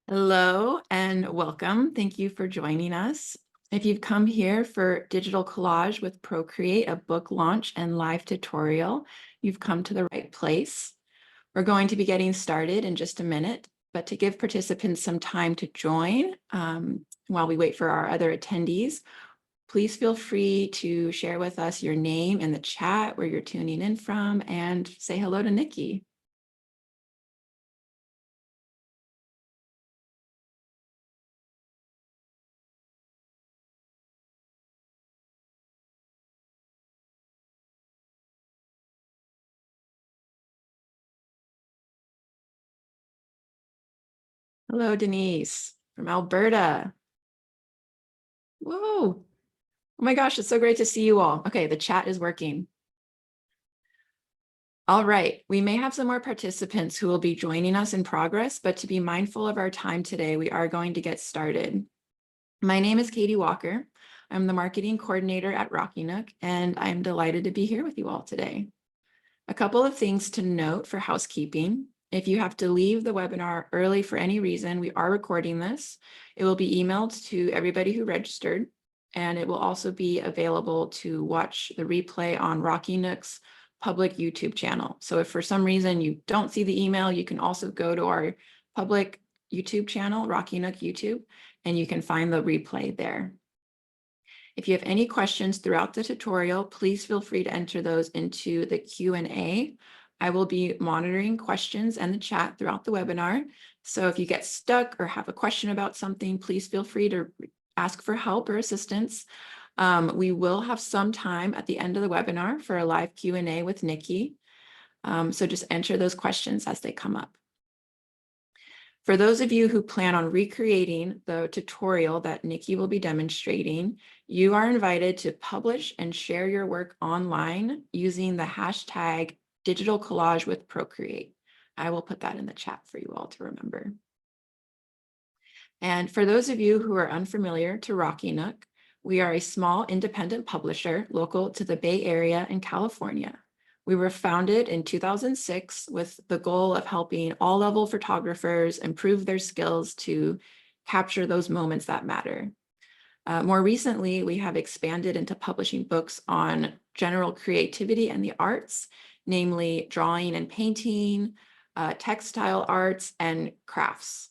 Hello and welcome. Thank you for joining us. If you've come here for Digital Collage with Procreate, a book launch and live tutorial, you've come to the right place. We're going to be getting started in just a minute, but to give participants some time to join while we wait for our other attendees, please feel free to share with us your name in the chat where you're tuning in from and say hello to Nikki. Hello, Denise from Alberta. Whoa. Oh my gosh, it's so great to see you all. Okay, the chat is working. All right, we may have some more participants who will be joining us in progress, but to be mindful of our time today, we are going to get started. My name is Katie Walker. I'm the marketing coordinator at Rocky Nook, and I'm delighted to be here with you all today. A couple of things to note for housekeeping. If you have to leave the webinar early for any reason, we are recording this. It will be emailed to everybody who registered, and it will also be available to watch the replay on Rocky Nook's public YouTube channel. So if for some reason you don't see the email, you can also go to our public YouTube channel, Rocky Nook YouTube, and you can find the replay there. If you have any questions throughout the tutorial, please feel free to enter those into the Q&A. I will be monitoring questions and the chat throughout the webinar. So if you get stuck or have a question about something, please feel free to ask for help or assistance. We will have some time at the end of the webinar for a live Q&A with Nikki. So just enter those questions as they come up. For those of you who plan on recreating the tutorial that Nikki will be demonstrating, you are invited to publish and share your work online using the hashtag Digital Collage with Procreate. I will put that in the chat for you all to remember. And for those of you who are unfamiliar to Rocky Nook, we are a small independent publisher local to the Bay Area in California. We were founded in 2006 with the goal of helping all-level photographers improve their skills to capture those moments that matter. More recently, we have expanded into publishing books on general creativity and the arts, namely drawing and painting, textile arts, and crafts.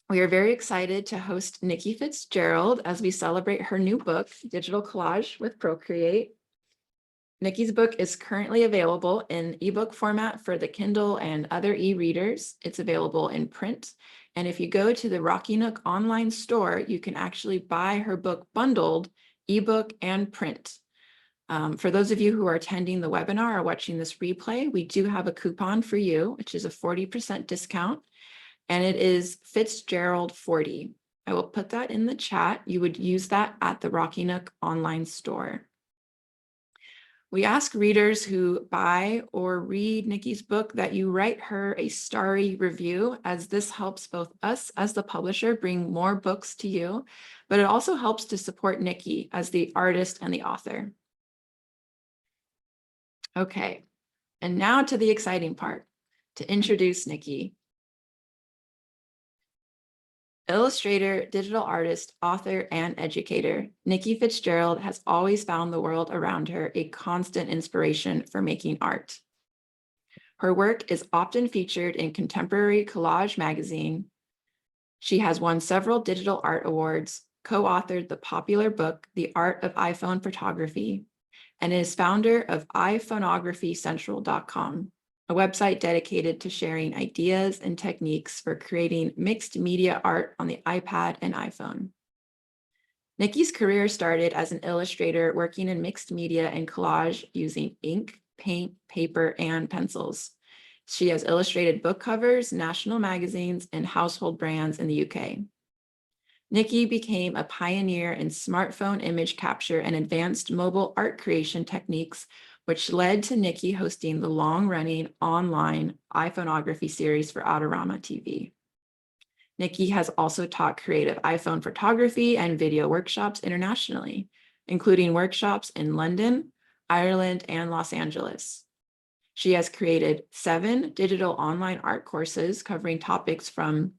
We are very excited to host Nikki Fitzgerald as we celebrate her new book, Digital Collage with Procreate. Nikki's book is currently available in ebook format for the Kindle and other e-readers. It's available in print. And if you go to the Rocky Nook online store, you can actually buy her book bundled, ebook and print. For those of you who are attending the webinar or watching this replay, we do have a coupon for you, which is a 40% discount, and it is Fitzgerald 40. I will put that in the chat. You would use that at the Rocky Nook online store. We ask readers who buy or read Nikki's book that you write her a starry review, as this helps both us as the publisher bring more books to you, but it also helps to support Nikki as the artist and the author. Okay, and now to the exciting part, to introduce Nikki. Illustrator, digital artist, author, and educator, Nikki Fitzgerald has always found the world around her a constant inspiration for making art. Her work is often featured in Contemporary Collage magazine. She has won several digital art awards, co-authored the popular book, The Art of iPhone Photography, and is founder of iPhoneographyCentral.com, a website dedicated to sharing ideas and techniques for creating mixed media art on the iPad and iPhone. Nikki's career started as an illustrator working in mixed media and collage using ink, paint, paper, and pencils. She has illustrated book covers, national magazines, and household brands in the UK. Nikki became a pioneer in smartphone image capture and advanced mobile art creation techniques, which led to Nikki hosting the long-running online iPhoneography series for Autorama TV. Nikki has also taught creative iPhone photography and video workshops internationally, including workshops in London, Ireland, and Los Angeles. She has created 7 digital online art courses covering topics from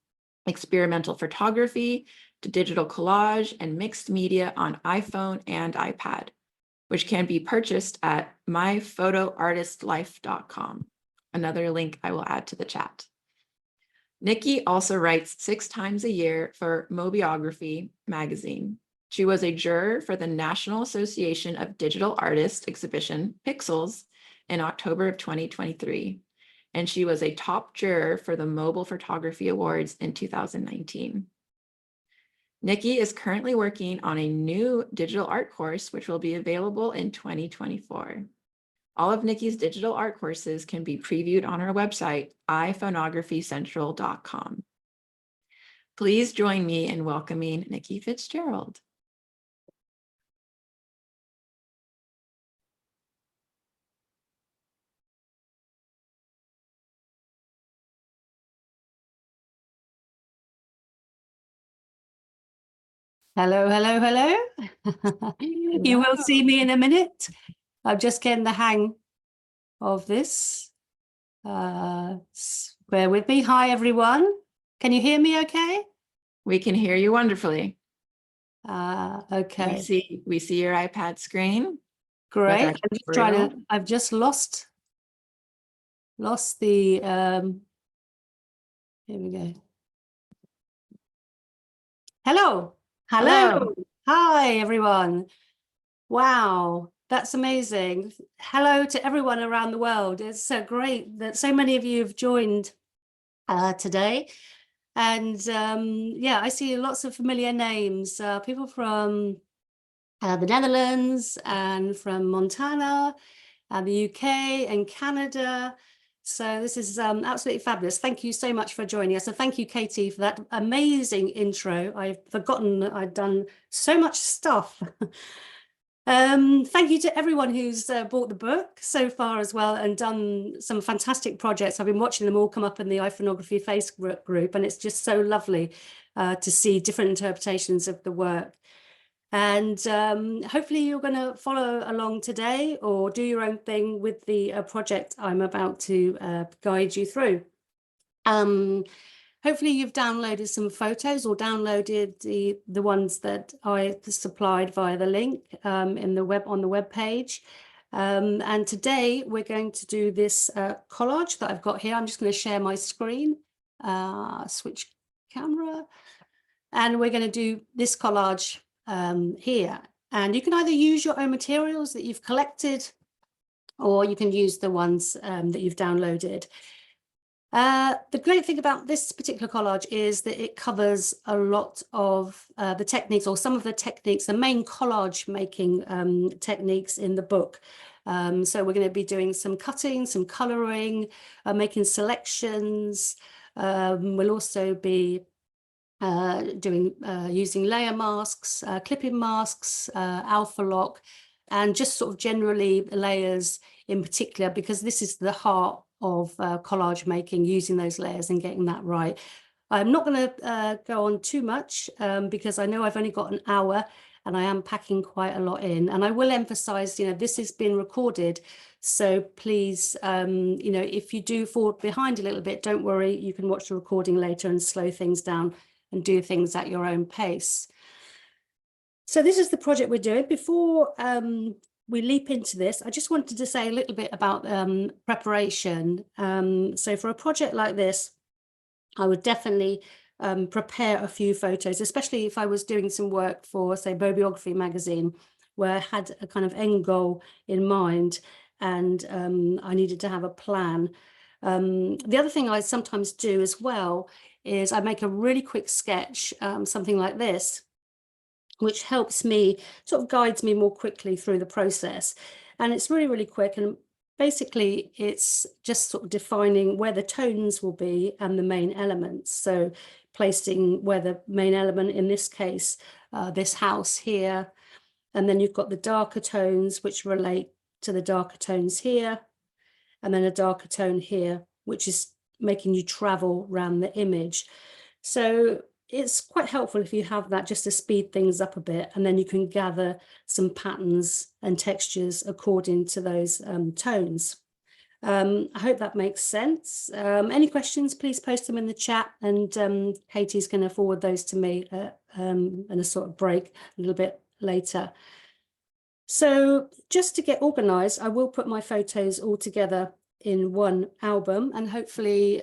experimental photography to digital collage and mixed media on iPhone and iPad, which can be purchased at myphotoartistlife.com. Another link I will add to the chat. Nikki also writes 6 times a year for Mobiography magazine. She was a juror for the National Association of Digital Artists exhibition, Pixels, in October of 2023. And she was a top juror for the Mobile Photography Awards in 2019. Nikki is currently working on a new digital art course, which will be available in 2024. All of Nikki's digital art courses can be previewed on our website, iphonographycentral.com. Please join me in welcoming Nikki Fitzgerald. Hello, hello, hello. You will see me in a minute. I'm just getting the hang of this. Bear with me. Hi, everyone. Can you hear me okay? We can hear you wonderfully. Okay. We see your iPad screen. Great. I'm just trying to, I've just lost the, here we go. Hello. Hello. Hi, everyone. Wow, that's amazing. Hello to everyone around the world. It's so great that so many of you have joined today. And yeah, I see lots of familiar names, people from the Netherlands and from Montana, the UK and Canada. So this is absolutely fabulous. Thank you so much for joining us. And thank you, Katie, for that amazing intro. I've forgotten that I'd done so much stuff. Thank you to everyone who's bought the book so far as well and done some fantastic projects. I've been watching them all come up in the iPhonography Facebook group, and it's just so lovely to see different interpretations of the work. And hopefully you're going to follow along today or do your own thing with the project I'm about to guide you through. Hopefully you've downloaded some photos or downloaded the ones that I supplied via the link in the on the web page. And today we're going to do this collage that I've got here. I'm just going to share my screen, switch camera, and we're going to do this collage here. And you can either use your own materials that you've collected, or you can use the ones that you've downloaded. The great thing about this particular collage is that it covers a lot of the techniques, or some of the techniques, the main collage making techniques in the book. So we're going to be doing some cutting, some coloring, making selections. We'll also be using layer masks, clipping masks, alpha lock, and just sort of generally layers in particular, because this is the heart of collage making, using those layers and getting that right. I'm not going to go on too much because I know I've only got an hour and I am packing quite a lot in. And I will emphasize, this has been recorded. So please, if you do fall behind a little bit, don't worry. You can watch the recording later and slow things down and do things at your own pace. So this is the project we're doing. Before we leap into this, I just wanted to say a little bit about preparation. So for a project like this, I would definitely prepare a few photos, especially if I was doing some work for, say, Mobiography magazine, where I had a kind of end goal in mind and I needed to have a plan. The other thing I sometimes do as well is I make a really quick sketch, something like this, which helps me, sort of guides me more quickly through the process. And it's really, really quick. And basically, it's just sort of defining where the tones will be and the main elements. So placing where the main element, in this case, this house here. And then you've got the darker tones, which relate to the darker tones here. And then a darker tone here, which is making you travel around the image. So it's quite helpful if you have that, just to speed things up a bit, and then you can gather some patterns and textures according to those tones. I hope that makes sense. Any questions, please post them in the chat, and Katie's going to forward those to me in a sort of break a little bit later. So just to get organized, I will put my photos all together in one album, and hopefully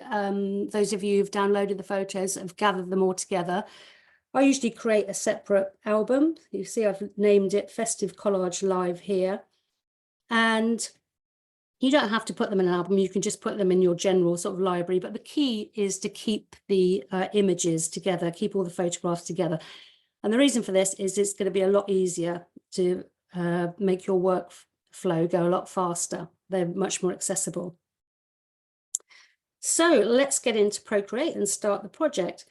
those of you who've downloaded the photos have gathered them all together. I usually create a separate album. You see I've named it Festive Collage Live here, and you don't have to put them in an album, you can just put them in your general sort of library, but the key is to keep the images together, keep all the photographs together. And the reason for this is it's going to be a lot easier to make your workflow go a lot faster. They're much more accessible. So let's get into Procreate and start the project.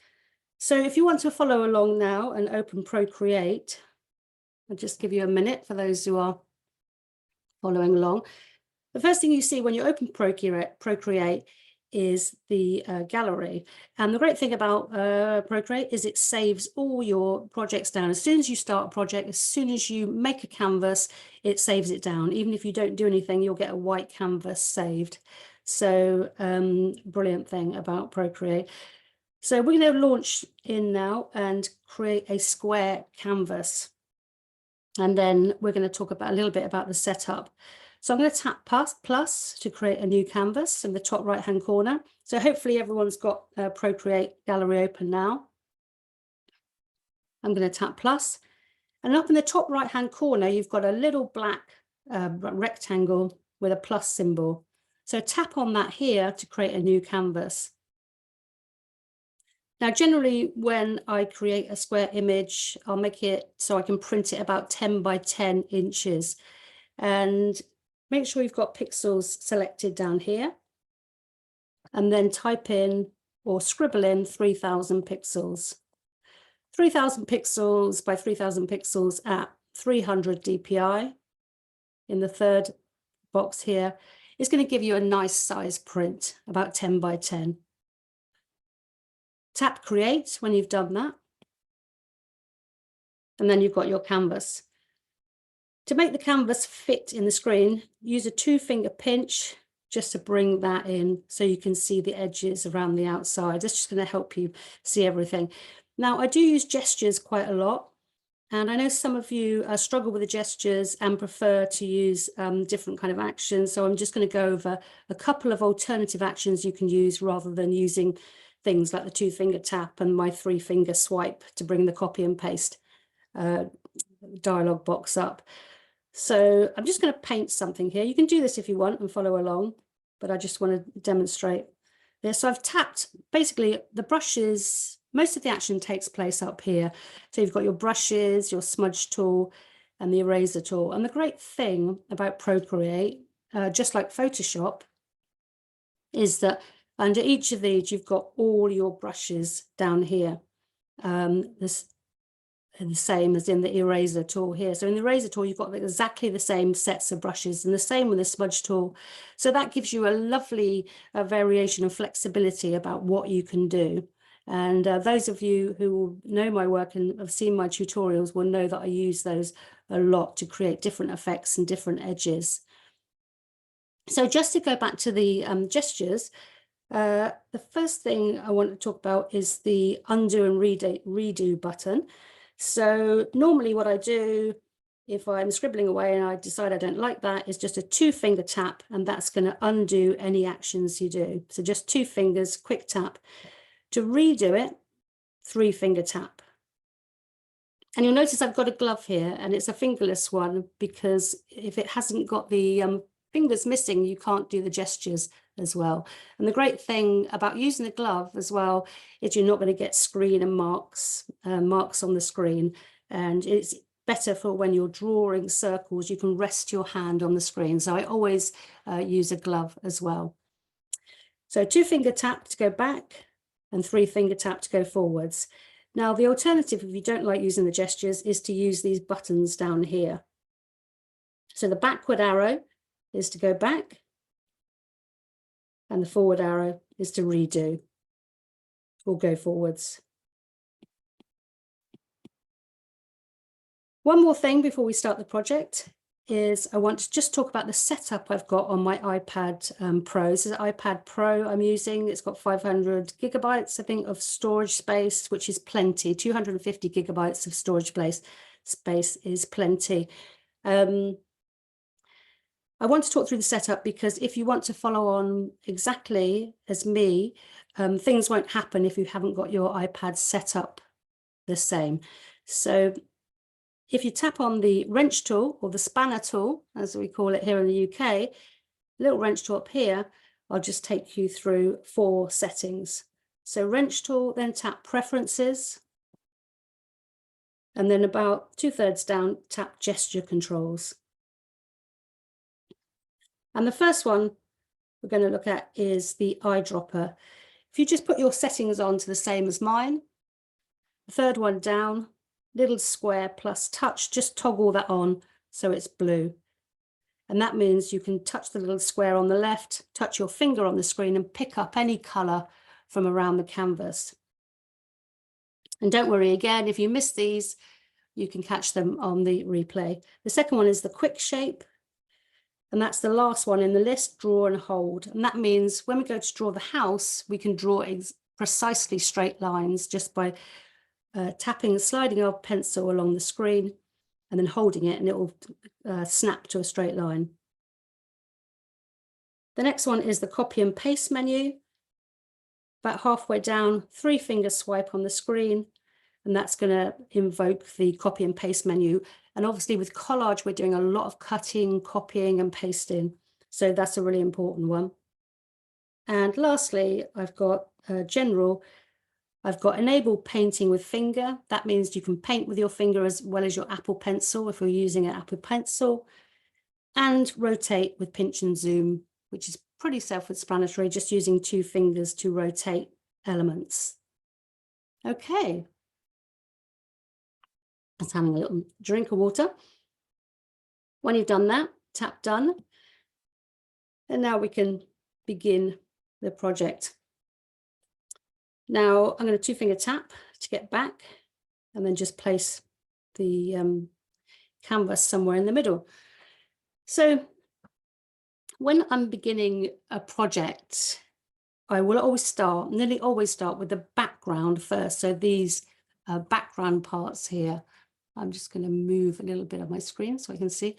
So if you want to follow along now and open Procreate, I'll just give you a minute for those who are following along. The first thing you see when you open Procreate is the gallery. And the great thing about Procreate is it saves all your projects down. As soon as you start a project, as soon as you make a canvas, it saves it down. Even if you don't do anything, you'll get a white canvas saved. So brilliant thing about Procreate. So we're going to launch in now and create a square canvas. And then we're going to talk about a little bit about the setup. So I'm going to tap plus to create a new canvas in the top right hand corner. So hopefully everyone's got Procreate gallery open now. I'm going to tap plus, and up in the top right hand corner you've got a little black rectangle with a plus symbol. So tap on that here to create a new canvas. Now generally when I create a square image, I'll make it so I can print it about 10 by 10 inches, and make sure you've got pixels selected down here, and then type in or scribble in 3000 pixels. 3000 pixels by 3000 pixels at 300 dpi in the third box here is going to give you a nice size print, about 10 by 10. Tap create when you've done that, and then you've got your canvas. To make the canvas fit in the screen, use a 2-finger pinch just to bring that in so you can see the edges around the outside. That's just going to help you see everything. Now, I do use gestures quite a lot, and I know some of you struggle with the gestures and prefer to use different kind of actions. So I'm just going to go over a couple of alternative actions you can use rather than using things like the 2-finger tap and my 3-finger swipe to bring the copy and paste dialog box up. So I'm just going to paint something here. You can do this if you want and follow along, but I just want to demonstrate this. So I've tapped, basically the brushes, most of the action takes place up here. So you've got your brushes, your smudge tool and the eraser tool. And the great thing about Procreate, just like Photoshop, is that under each of these, you've got all your brushes down here. This the same as in the eraser tool here. So in the eraser tool, you've got exactly the same sets of brushes, and the same with the smudge tool. So that gives you a lovely variation of flexibility about what you can do. And those of you who know my work and have seen my tutorials will know that I use those a lot to create different effects and different edges. So just to go back to the gestures, the first thing I want to talk about is the undo and redo button. So normally what I do if I'm scribbling away and I decide I don't like that is just a 2-finger tap, and that's going to undo any actions you do. So just 2 fingers, quick tap. To redo it, 3-finger tap. And you'll notice I've got a glove here, and it's a fingerless one because if it hasn't got the fingers missing, you can't do the gestures as well. And the great thing about using the glove as well is you're not going to get screen and marks on the screen, and it's better for when you're drawing circles, you can rest your hand on the screen. So I always use a glove as well. So 2-finger tap to go back and 3-finger tap to go forwards. Now the alternative, if you don't like using the gestures, is to use these buttons down here. So the backward arrow is to go back, and the forward arrow is to redo or go forwards. One more thing before we start the project is I want to just talk about the setup I've got on my iPad Pro. This is an iPad Pro I'm using. It's got 500 gigabytes, I think, of storage space, which is plenty. 250 gigabytes of storage space is plenty. I want to talk through the setup because if you want to follow on exactly as me, things won't happen if you haven't got your iPad set up the same. So if you tap on the wrench tool, or the spanner tool, as we call it here in the UK, little wrench tool up here, I'll just take you through 4 settings. So wrench tool, then tap preferences, and then about 2/3 down, tap gesture controls. And the first one we're going to look at is the eyedropper. If you just put your settings on to the same as mine, the 3rd one down, little square plus touch, just toggle that on so it's blue. And that means you can touch the little square on the left, touch your finger on the screen and pick up any color from around the canvas. And don't worry, again, if you miss these, you can catch them on the replay. The second one is the quick shape. And that's the last one in the list, draw and hold. And that means when we go to draw the house, we can draw precisely straight lines just by sliding our pencil along the screen and then holding it, and it will snap to a straight line. The next one is the copy and paste menu. About halfway down, 3-finger swipe on the screen, and that's going to invoke the copy and paste menu. And obviously with Collage, we're doing a lot of cutting, copying and pasting. So that's a really important one. And lastly, I've got general. I've got enable painting with finger. That means you can paint with your finger as well as your Apple Pencil if you're using an Apple Pencil. And rotate with pinch and zoom, which is pretty self-explanatory, just using 2 fingers to rotate elements. Okay. Just having a little drink of water. When you've done that, tap done. And now we can begin the project. Now I'm going to 2-finger tap to get back and then just place the canvas somewhere in the middle. So when I'm beginning a project, I will nearly always start with the background first. So these background parts here, I'm just going to move a little bit of my screen so I can see.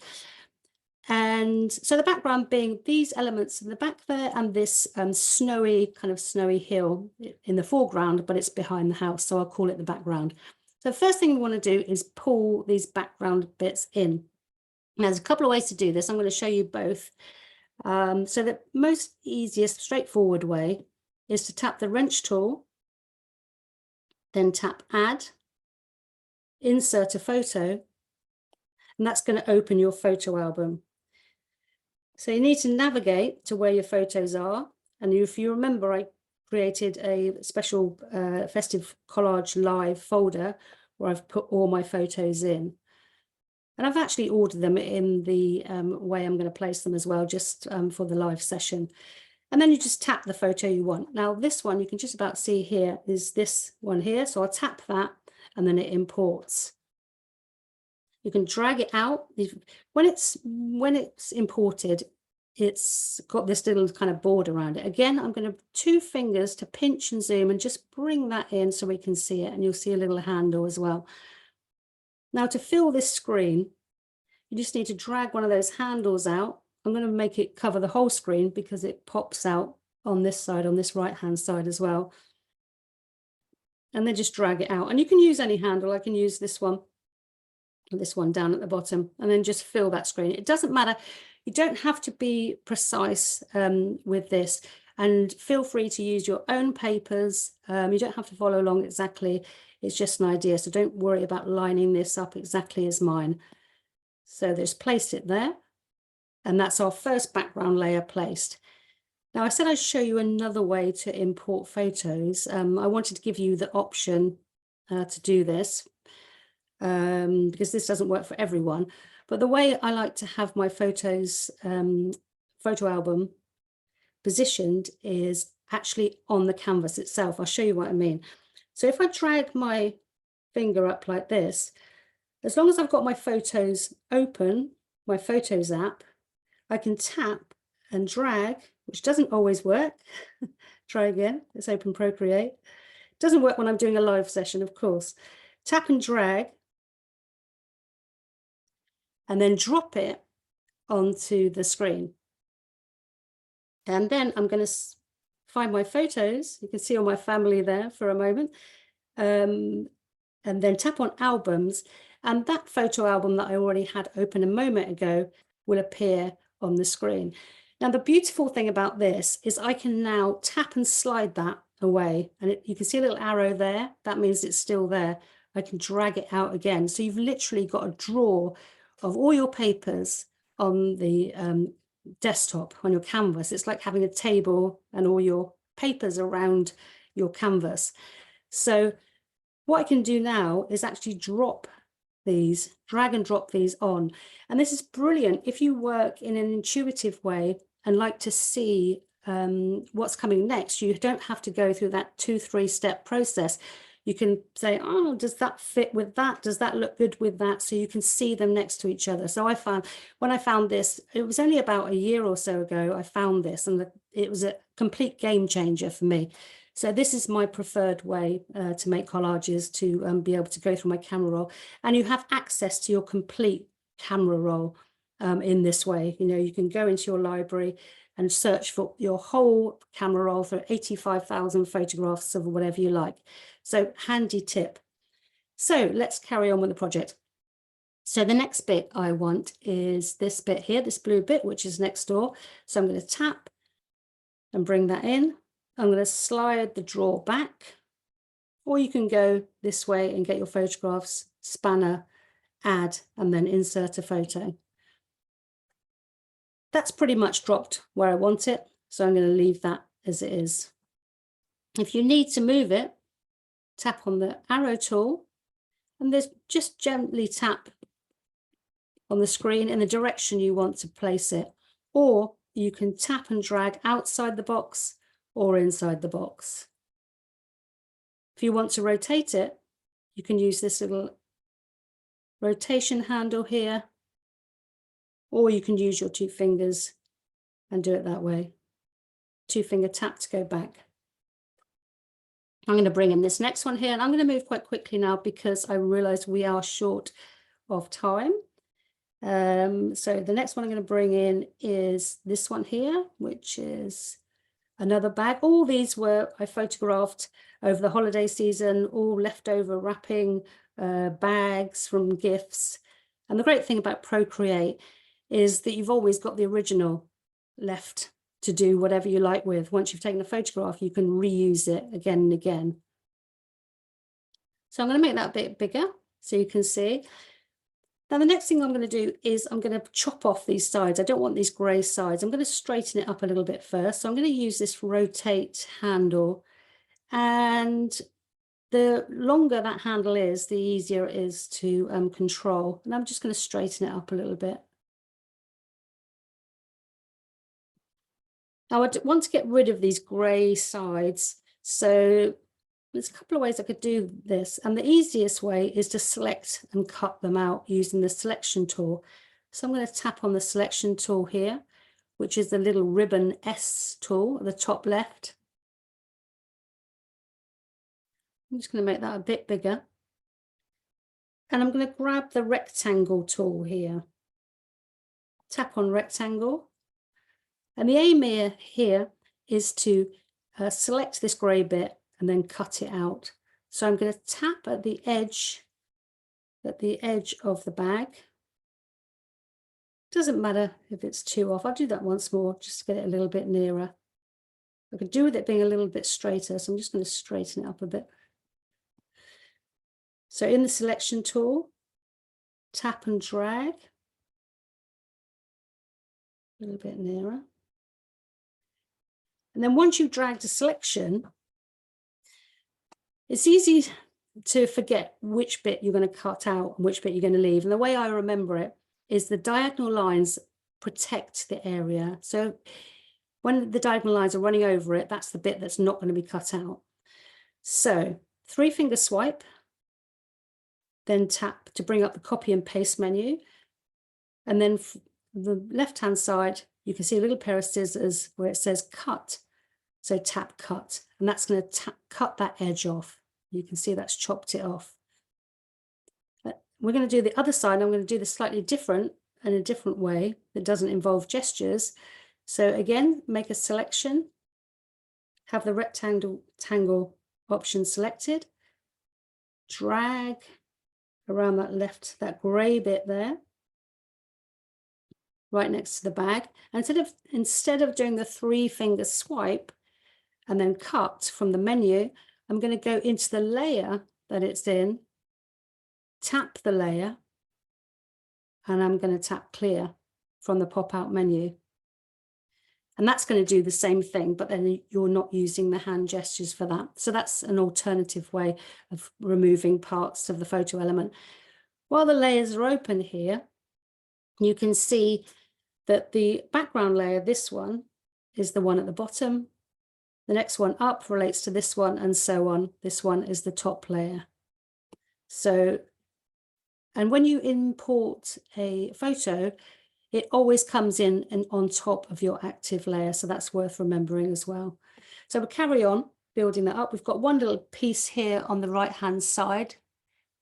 And so the background being these elements in the back there and this snowy hill in the foreground, but it's behind the house. So I'll call it the background. So the first thing we want to do is pull these background bits in. Now, there's a couple of ways to do this. I'm going to show you both. So the most easiest, straightforward way is to tap the wrench tool, then tap add, insert a photo, and that's going to open your photo album. So you need to navigate to where your photos are. And if you remember, I created a special Festive Collage Live folder where I've put all my photos in. And I've actually ordered them in the way I'm going to place them as well, just for the live session. And then you just tap the photo you want. Now, this one you can just about see here is this one here. So I'll tap that and then it imports. You can drag it out. When it's imported, it's got this little kind of board around it. Again, I'm going to 2 fingers to pinch and zoom and just bring that in so we can see it. And you'll see a little handle as well. Now, to fill this screen, you just need to drag one of those handles out. I'm going to make it cover the whole screen because it pops out on this side, on this right-hand side as well. And then just drag it out. And you can use any handle. I can use this one down at the bottom, and then just fill that screen. It doesn't matter. You don't have to be precise with this, and feel free to use your own papers. You don't have to follow along exactly. It's just an idea. So don't worry about lining this up exactly as mine. So just place it there. And that's our first background layer placed. Now, I said I'd show you another way to import photos. I wanted to give you the option to do this because this doesn't work for everyone. But the way I like to have my photos, photo album positioned is actually on the canvas itself. I'll show you what I mean. So if I drag my finger up like this, as long as I've got my photos open my Photos app, I can tap and drag, which doesn't always work. Try again. Let's open Procreate. Doesn't work when I'm doing a live session, of course. Tap and drag, and then drop it onto the screen. And then I'm going to find my photos. You can see all my family there for a moment. And then tap on albums, and that photo album that I already had open a moment ago will appear on the screen. Now, the beautiful thing about this is I can now tap and slide that away, and you can see a little arrow there. That means it's still there. I can drag it out again. So you've literally got a drawer of all your papers on the desktop, on your canvas. It's like having a table and all your papers around your canvas. So what I can do now is actually drop these, drag and drop these on. And this is brilliant if you work in an intuitive way and like to see what's coming next. You don't have to go through that 2-3 step process. You can say, oh, does that fit with that? Does that look good with that? So you can see them next to each other. So I found, when I found this, it was only about a year or so ago, I found this, and it was a complete game changer for me. So this is my preferred way to make collages, to be able to go through my camera roll. And you have access to your complete camera roll in this way. You know, you can go into your library and search for your whole camera roll for 85,000 photographs of whatever you like. So handy tip. So let's carry on with the project. So the next bit I want is this bit here, this blue bit, which is next door. So I'm going to tap and bring that in. I'm going to slide the drawer back, or you can go this way and get your photographs, spanner, add, and then insert a photo. That's pretty much dropped where I want it, so I'm going to leave that as it is. If you need to move it, tap on the arrow tool, and just gently tap on the screen in the direction you want to place it, or you can tap and drag outside the box or inside the box. If you want to rotate it, you can use this little rotation handle here, or you can use your 2 fingers and do it that way. 2-finger tap to go back. I'm going to bring in this next one here, and I'm going to move quite quickly now because I realize we are short of time. So the next one I'm going to bring in is this one here, which is another bag. All these I photographed over the holiday season, all leftover wrapping bags from gifts. And the great thing about Procreate is that you've always got the original left to do whatever you like with. Once you've taken a photograph, you can reuse it again and again. So I'm going to make that a bit bigger so you can see. Now, the next thing I'm going to do is I'm going to chop off these sides. I don't want these grey sides. I'm going to straighten it up a little bit first. So I'm going to use this rotate handle. And the longer that handle is, the easier it is to control. And I'm just going to straighten it up a little bit. Now, I want to get rid of these grey sides. So there's a couple of ways I could do this, and the easiest way is to select and cut them out using the selection tool. So I'm going to tap on the selection tool here, which is the little ribbon S tool at the top left. I'm just going to make that a bit bigger. And I'm going to grab the rectangle tool here. Tap on rectangle. And the aim here is to select this grey bit and then cut it out. So I'm going to tap at the edge of the bag. Doesn't matter if it's too off. I'll do that once more just to get it a little bit nearer. I could do with it being a little bit straighter, so I'm just going to straighten it up a bit. So in the selection tool, tap and drag a little bit nearer. And then once you've dragged a selection, it's easy to forget which bit you're going to cut out and which bit you're going to leave. And the way I remember it is the diagonal lines protect the area. So when the diagonal lines are running over it, that's the bit that's not going to be cut out. So 3-finger swipe, then tap to bring up the copy and paste menu. And then the left-hand side, you can see a little pair of scissors where it says cut. So tap cut, and that's going to cut that edge off. You can see that's chopped it off. We're going to do the other side. I'm going to do this slightly different in a different way that doesn't involve gestures. So again, make a selection, have the rectangle option selected, drag around that grey bit there, right next to the bag. And instead of doing the 3-finger swipe and then cut from the menu, I'm going to go into the layer that it's in, tap the layer, and I'm going to tap clear from the pop-out menu. And that's going to do the same thing, but then you're not using the hand gestures for that. So that's an alternative way of removing parts of the photo element. While the layers are open here, you can see that the background layer, this one, is the one at the bottom. The next one up relates to this one, and so on. This one is the top layer. So, and when you import a photo, it always comes in and on top of your active layer. So that's worth remembering as well. So we'll carry on building that up. We've got one little piece here on the right-hand side.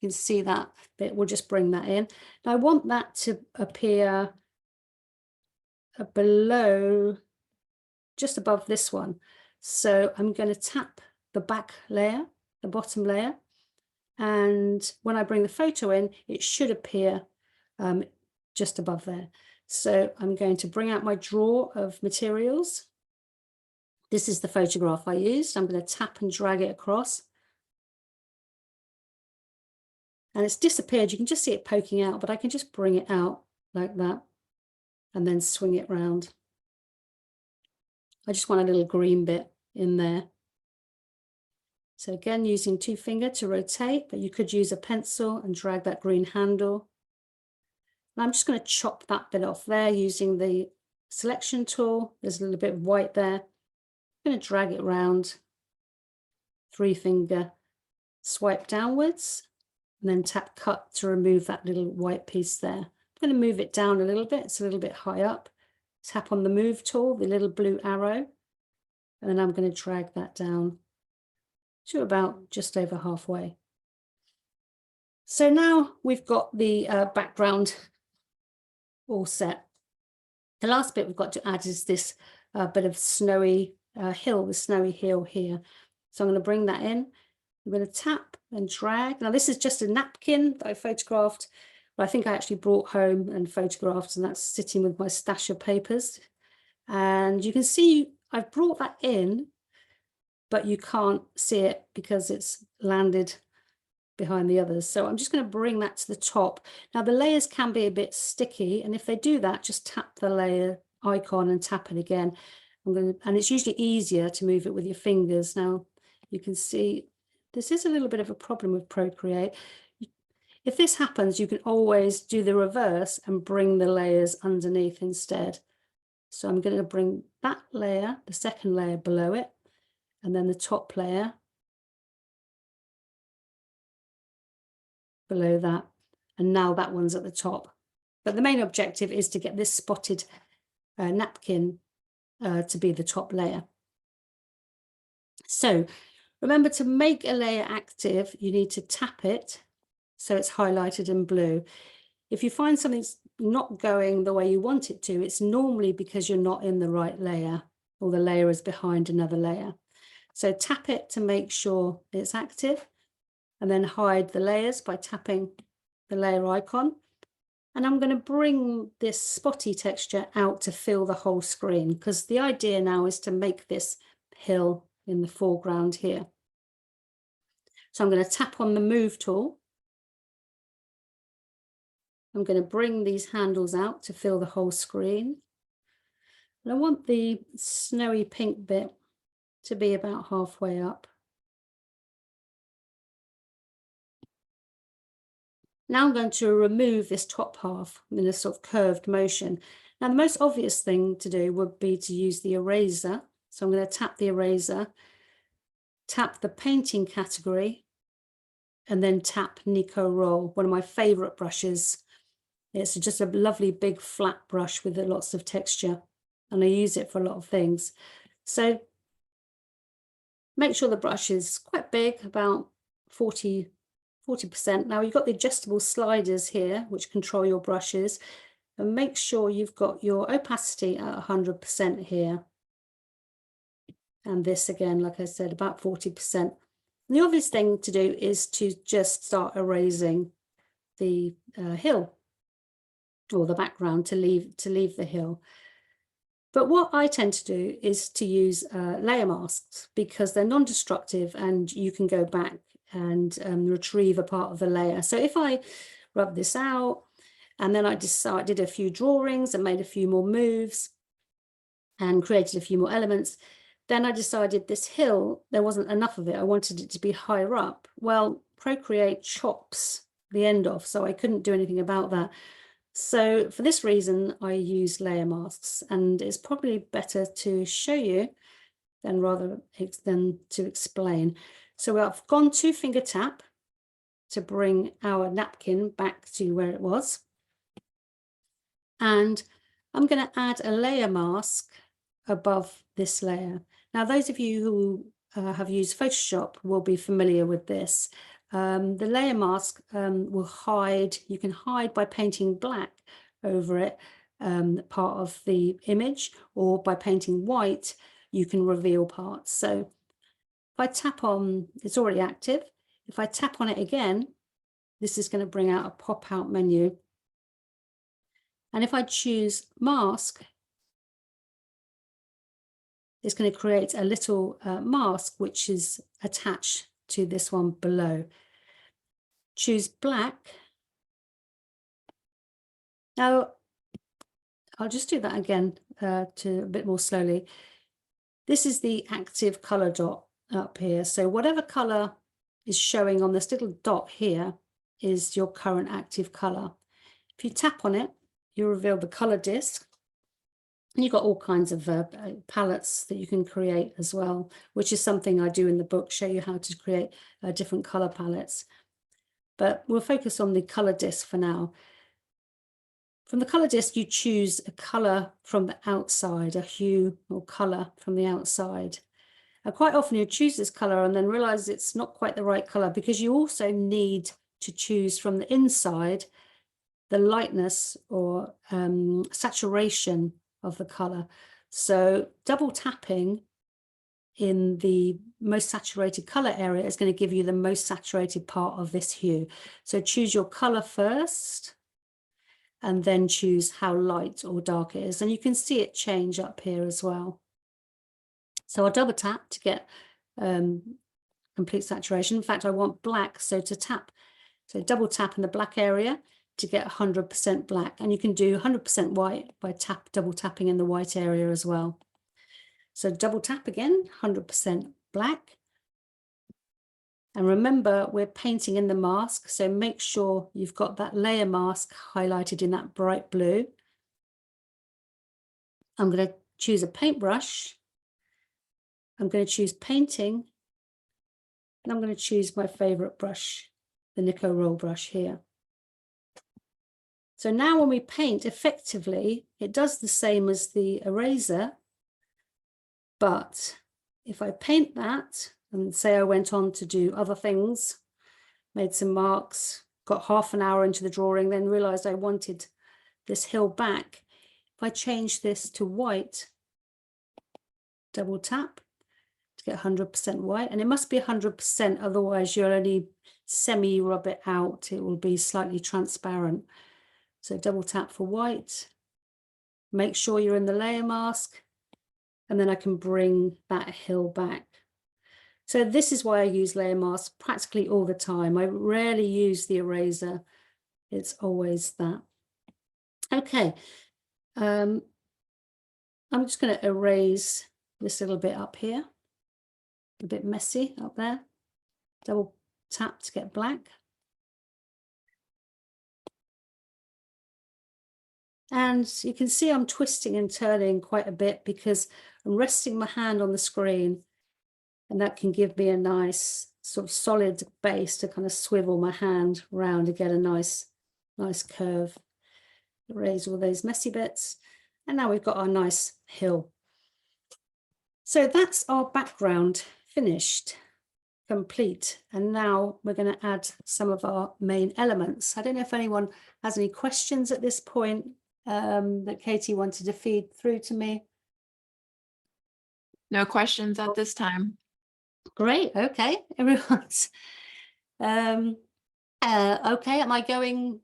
You can see that bit. We'll just bring that in. Now I want that to appear below, just above this one. So I'm going to tap the back layer, the bottom layer. And when I bring the photo in, it should appear just above there. So I'm going to bring out my drawer of materials. This is the photograph I used. I'm going to tap and drag it across. And it's disappeared. You can just see it poking out, but I can just bring it out like that and then swing it round. I just want a little green bit in there. So again, using 2-finger to rotate, but you could use a pencil and drag that green handle. And I'm just going to chop that bit off there using the selection tool. There's a little bit of white there. I'm going to drag it around, 3-finger swipe downwards, and then tap cut to remove that little white piece there. I'm going to move it down a little bit. It's a little bit high up. Tap on the move tool, the little blue arrow, and then I'm going to drag that down to about just over halfway. So now we've got the background all set. The last bit we've got to add is this bit of snowy hill, the snowy hill here. So I'm going to bring that in. I'm going to tap and drag. Now this is just a napkin that I photographed, but I think I actually brought home and photographed, and that's sitting with my stash of papers. And you can see I've brought that in, but you can't see it because it's landed behind the others. So I'm just going to bring that to the top. Now the layers can be a bit sticky, and if they do that, just tap the layer icon and tap it again. And it's usually easier to move it with your fingers. Now you can see this is a little bit of a problem with Procreate. If this happens, you can always do the reverse and bring the layers underneath instead. So I'm going to bring that layer, the second layer, below it, and then the top layer below that, and now that one's at the top. But the main objective is to get this spotted napkin to be the top layer. So remember, to make a layer active, you need to tap it so it's highlighted in blue. If you find something's not going the way you want it to, it's normally because you're not in the right layer, or the layer is behind another layer. So tap it to make sure it's active, and then hide the layers by tapping the layer icon. And I'm going to bring this spotty texture out to fill the whole screen, because the idea now is to make this hill in the foreground here. So I'm going to tap on the move tool. I'm going to bring these handles out to fill the whole screen. And I want the snowy pink bit to be about halfway up. Now I'm going to remove this top half in a sort of curved motion. Now the most obvious thing to do would be to use the eraser. So I'm going to tap the eraser, tap the painting category, and then tap Nico Roll, one of my favorite brushes. It's just a lovely big flat brush with lots of texture, and I use it for a lot of things. So make sure the brush is quite big, about 40%. Now you've got the adjustable sliders here, which control your brushes, and make sure you've got your opacity at 100% here. And this again, like I said, about 40%. And the obvious thing to do is to just start erasing the hill, or the background, to leave the hill. But what I tend to do is to use layer masks, because they're non-destructive and you can go back and retrieve a part of the layer. So if I rub this out, and then I did a few drawings and made a few more moves and created a few more elements, then I decided this hill, there wasn't enough of it. I wanted it to be higher up. Well, Procreate chops the end off, so I couldn't do anything about that. So for this reason, I use layer masks, and it's probably better to show you than to explain. So I've gone 2-finger tap to bring our napkin back to where it was. And I'm going to add a layer mask above this layer. Now, those of you who have used Photoshop will be familiar with this. The layer mask will hide, you can hide by painting black over it, part of the image, or by painting white, you can reveal parts. So if I tap on, it's already active. If I tap on it again, this is going to bring out a pop-out menu. And if I choose mask, it's going to create a little mask which is attached to this one below. Choose black. Now, I'll just do that again to a bit more slowly. This is the active color dot up here. So whatever color is showing on this little dot here is your current active color. If you tap on it, you reveal the color disc. And you've got all kinds of palettes that you can create as well, which is something I do in the book, show you how to create different color palettes. But we'll focus on the color disc for now. From the color disc, you choose a color from the outside, a hue or color from the outside. And quite often you choose this color and then realize it's not quite the right color, because you also need to choose from the inside the lightness or saturation of the color. So double tapping in the most saturated color area is going to give you the most saturated part of this hue. So choose your color first, and then choose how light or dark it is. And you can see it change up here as well. So I'll double tap to get complete saturation. In fact, I want black, so to tap. So double tap in the black area to get 100% black. And you can do 100% white by double tapping in the white area as well. So double tap again, 100% black. And remember, we're painting in the mask, so make sure you've got that layer mask highlighted in that bright blue. I'm going to choose a paintbrush. I'm going to choose painting. And I'm going to choose my favorite brush, the Nico Roll brush here. So now when we paint effectively, it does the same as the eraser. But if I paint that, and say I went on to do other things, made some marks, got half an hour into the drawing, then realized I wanted this hill back. If I change this to white, double tap to get 100% white, and it must be 100%, otherwise you'll only semi-rub it out. It will be slightly transparent. So double tap for white, make sure you're in the layer mask, and then I can bring that hill back. So this is why I use layer masks practically all the time. I rarely use the eraser. It's always that. Okay. I'm just going to erase this little bit up here. A bit messy up there. Double tap to get black. And you can see I'm twisting and turning quite a bit because I'm resting my hand on the screen. And that can give me a nice sort of solid base to kind of swivel my hand around to get a nice curve. Erase all those messy bits. And now we've got our nice hill. So that's our background finished, complete. And now we're going to add some of our main elements. I don't know if anyone has any questions at this point that Katie wanted to feed through to me. No questions at this time. Great. Okay. Everyone's okay. Am I going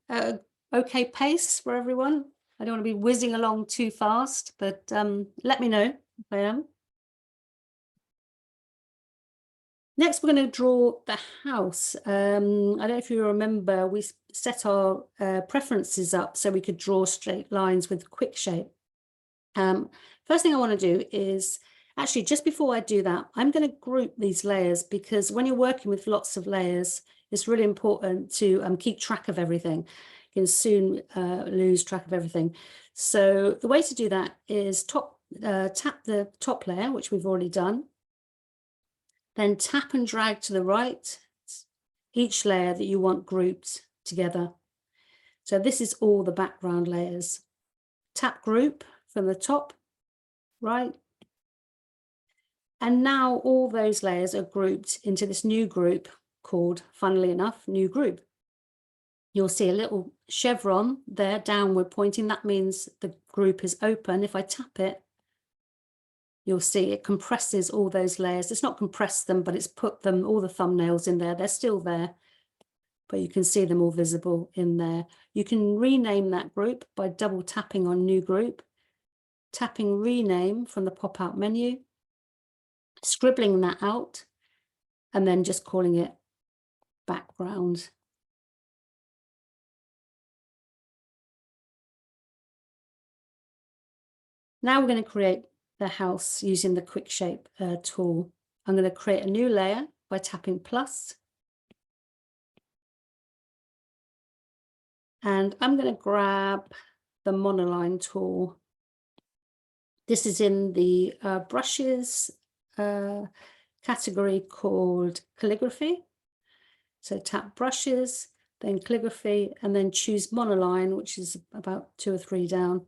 okay pace for everyone? I don't want to be whizzing along too fast, but let me know if I am. Next, we're going to draw the house. I don't know if you remember, we set our preferences up so we could draw straight lines with quick shape. First thing I want to do is, actually, just before I do that, I'm going to group these layers, because when you're working with lots of layers, it's really important to keep track of everything. You can soon lose track of everything. So the way to do that is tap the top layer, which we've already done. Then tap and drag to the right each layer that you want grouped together. So this is all the background layers. Tap group from the top right. And now all those layers are grouped into this new group called, funnily enough, new group. You'll see a little chevron there, downward pointing. That means the group is open. If I tap it, you'll see it compresses all those layers. It's not compressed them, but it's put them, all the thumbnails in there. They're still there, but you can see them all visible in there. You can rename that group by double tapping on new group, tapping rename from the pop-out menu, scribbling that out, and then just calling it background. Now we're going to create the house using the quick shape tool. I'm going to create a new layer by tapping plus. And I'm going to grab the monoline tool. This is in the brushes category called calligraphy. So tap brushes, then calligraphy, and then choose monoline, which is about 2 or 3 down.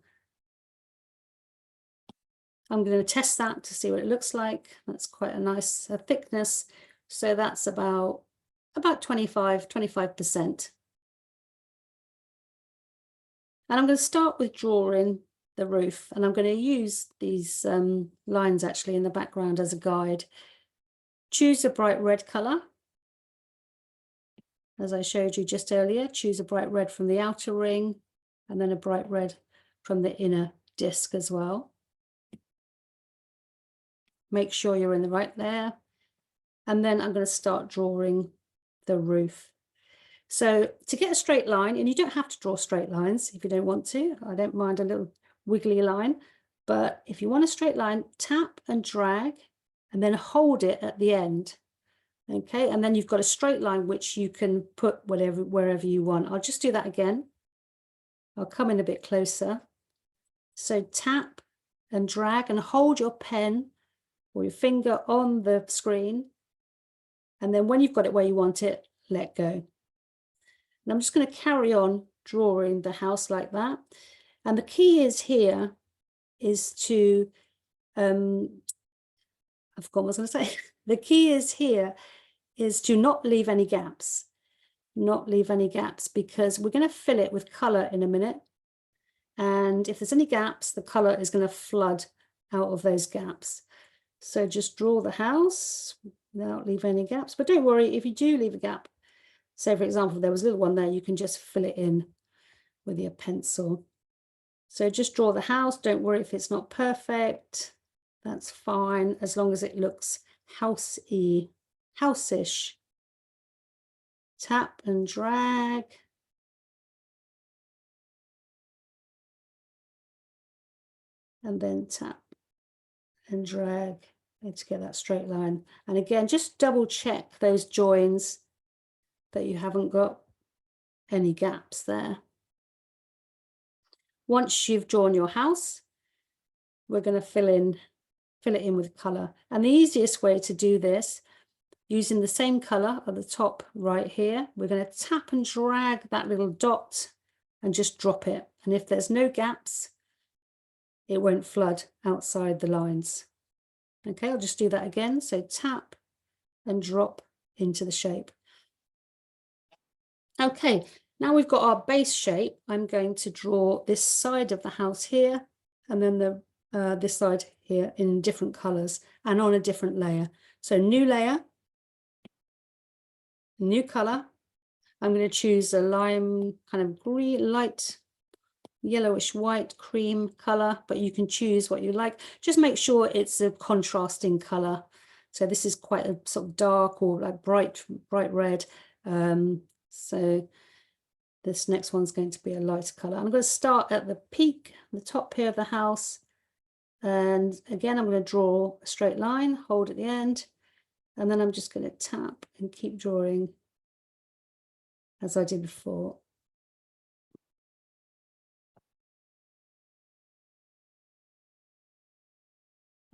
I'm going to test that to see what it looks like. That's quite a nice thickness. So that's about 25%. And I'm going to start with drawing the roof, and I'm going to use these lines actually in the background as a guide. Choose a bright red color. As I showed you just earlier, choose a bright red from the outer ring, and then a bright red from the inner disc as well. Make sure you're in the right layer. And then I'm going to start drawing the roof. So to get a straight line, and you don't have to draw straight lines if you don't want to. I don't mind a little wiggly line. But if you want a straight line, tap and drag, and then hold it at the end. Okay, and then you've got a straight line which you can put wherever you want. I'll just do that again. I'll come in a bit closer. So tap and drag and hold your pen or your finger on the screen. And then when you've got it where you want it, let go. And I'm just going to carry on drawing the house like that. And the key is here is to, I've forgotten what I was going to say. The key is here is to not leave any gaps. Not leave any gaps, because we're going to fill it with color in a minute. And if there's any gaps, the color is going to flood out of those gaps. So just draw the house without leaving any gaps. But don't worry, if you do leave a gap, say for example, there was a little one there, you can just fill it in with your pencil. So just draw the house. Don't worry if it's not perfect. That's fine, as long as it looks housey, house-ish. Tap and drag. And then tap and drag to get that straight line. And again, just double check those joins that you haven't got any gaps there. Once you've drawn your house, we're going to fill it in with color. And the easiest way to do this, using the same color at the top right here, we're going to tap and drag that little dot and just drop it. And if there's no gaps, it won't flood outside the lines. Okay, I'll just do that again. So tap and drop into the shape. Okay, now we've got our base shape. I'm going to draw this side of the house here, and then this side here in different colors and on a different layer. So new layer, new color. I'm going to choose a lime kind of green, light yellowish white cream color, but you can choose what you like. Just make sure it's a contrasting color. So this is quite a sort of dark or like bright red. So this next one's going to be a lighter color. I'm going to start at the peak, the top here of the house. And again, I'm going to draw a straight line, hold at the end, and then I'm just going to tap and keep drawing as I did before.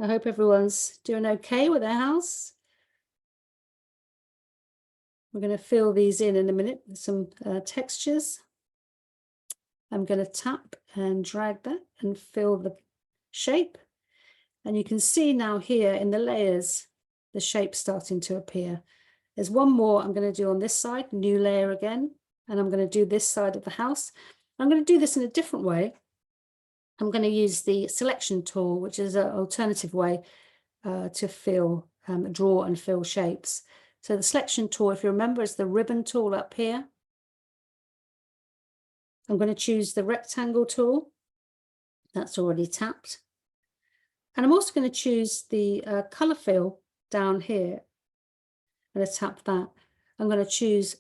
I hope everyone's doing okay with their house. We're going to fill these in a minute with some textures. I'm going to tap and drag that and fill the shape. And you can see now here in the layers, the shape starting to appear. There's one more I'm going to do on this side, new layer again. And I'm going to do this side of the house. I'm going to do this in a different way. I'm going to use the selection tool, which is an alternative way to draw and fill shapes. So the selection tool, if you remember, is the ribbon tool up here. I'm going to choose the rectangle tool. That's already tapped. And I'm also going to choose the color fill down here. I'm going to tap that. I'm going to choose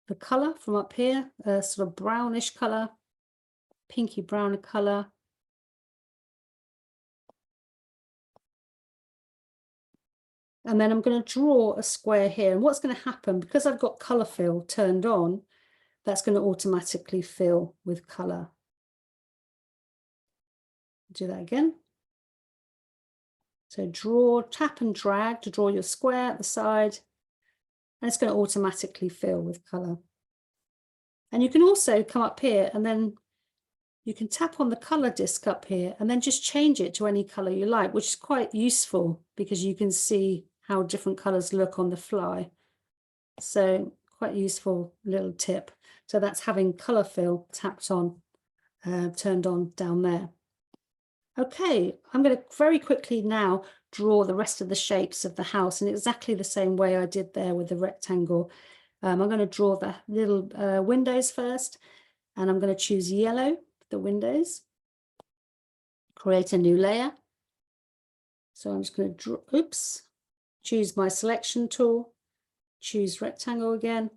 the color from up here, a sort of brownish color, pinky brown color. And then I'm going to draw a square here. And what's going to happen, because I've got color fill turned on, that's going to automatically fill with color. Do that again. So draw, tap and drag to draw your square at the side. And it's going to automatically fill with color. And you can also come up here and then you can tap on the color disc up here and then just change it to any color you like, which is quite useful because you can see how different colors look on the fly. So quite useful little tip. So that's having color fill tapped on, turned on down there. Okay, I'm going to very quickly now draw the rest of the shapes of the house in exactly the same way I did there with the rectangle. I'm going to draw the little windows first, and I'm going to choose yellow for the windows. Create a new layer. So I'm just going to draw, choose my selection tool, choose rectangle again,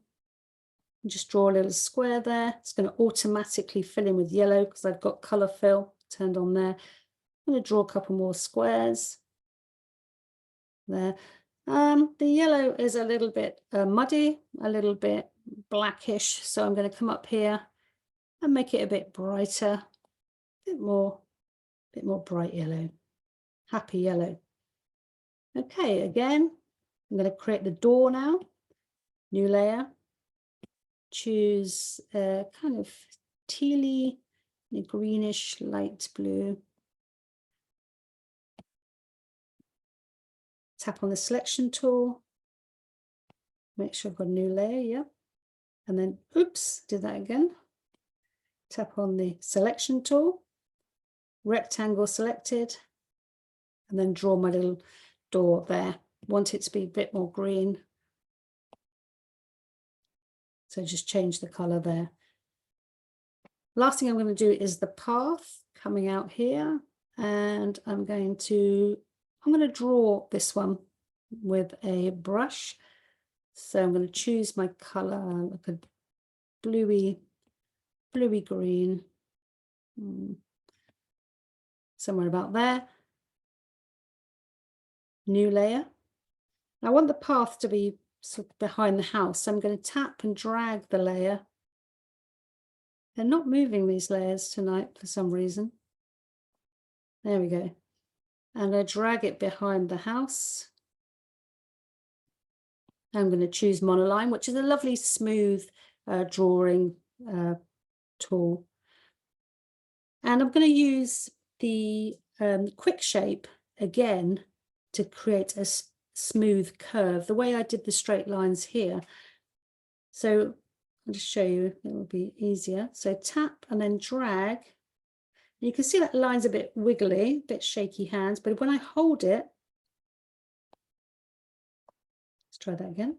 and just draw a little square there. It's going to automatically fill in with yellow because I've got color fill turned on there. I'm going to draw a couple more squares there. The yellow is a little bit muddy, a little bit blackish, so I'm going to come up here and make it a bit brighter, a bit more bright yellow, happy yellow. Okay, again, I'm going to create the door now, new layer, choose a kind of tealy, greenish, light blue. Tap on the selection tool, make sure I've got a new layer, yeah. And then, do that again. Tap on the selection tool, rectangle selected, and then draw my little door there. Want it to be a bit more green. So just change the color there. Last thing I'm going to do is the path coming out here. And I'm going to draw this one with a brush. So I'm going to choose my color, like a bluey green, somewhere about there. New layer. I want the path to be sort of behind the house, so I'm going to tap and drag the layer. They're not moving, these layers tonight for some reason. There we go. And I drag it behind the house. I'm going to choose monoline, which is a lovely smooth drawing tool. And I'm going to use the quick shape again to create a smooth curve, the way I did the straight lines here. So I'll just show you, it will be easier. So tap and then drag. You can see that line's a bit wiggly, a bit shaky hands, but when I hold it, let's try that again.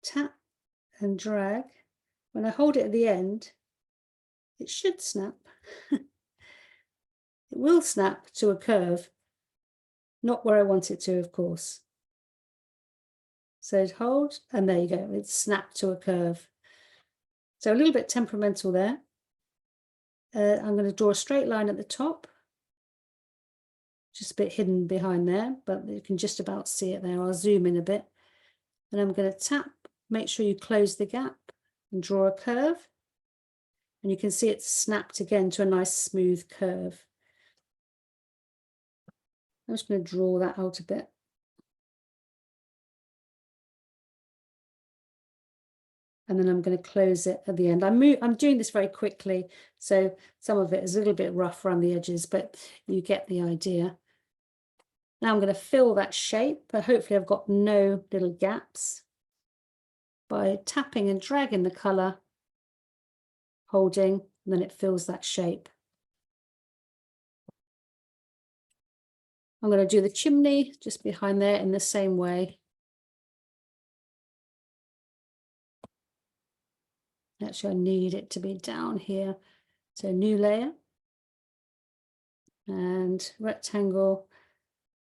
Tap and drag. When I hold it at the end, it should snap. It will snap to a curve, not where I want it to, of course. So hold, and there you go, it's snapped to a curve. So a little bit temperamental there. I'm going to draw a straight line at the top, just a bit hidden behind there, but you can just about see it there. I'll zoom in a bit. And I'm going to tap, make sure you close the gap and draw a curve. And you can see it's snapped again to a nice smooth curve. I'm just going to draw that out a bit. And then I'm going to close it at the end. I'm doing this very quickly, so some of it is a little bit rough around the edges, but you get the idea. Now I'm going to fill that shape, but hopefully I've got no little gaps by tapping and dragging the colour, holding, and then it fills that shape. I'm going to do the chimney just behind there in the same way. Actually, I need it to be down here. So new layer and rectangle.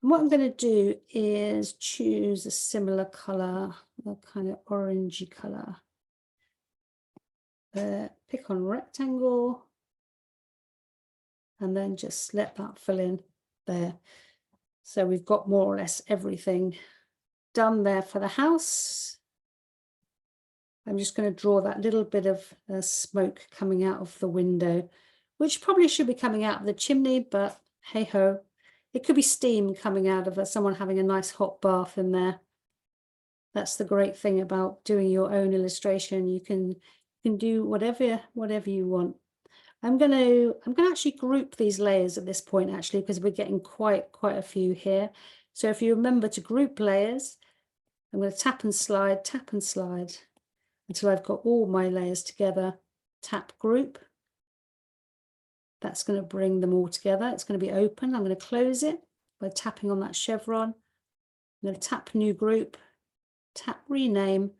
And what I'm going to do is choose a similar colour, a kind of orangey colour. Pick on rectangle and then just let that fill in there. So we've got more or less everything done there for the house. I'm just going to draw that little bit of smoke coming out of the window, which probably should be coming out of the chimney, but hey ho, it could be steam coming out of someone having a nice hot bath in there. That's the great thing about doing your own illustration. You can do whatever you want. I'm going to actually group these layers at this point, actually, because we're getting quite a few here. So if you remember to group layers, I'm going to tap and slide until I've got all my layers together. Tap group. That's going to bring them all together. It's going to be open. I'm going to close it by tapping on that chevron. I'm going to tap new group, tap rename,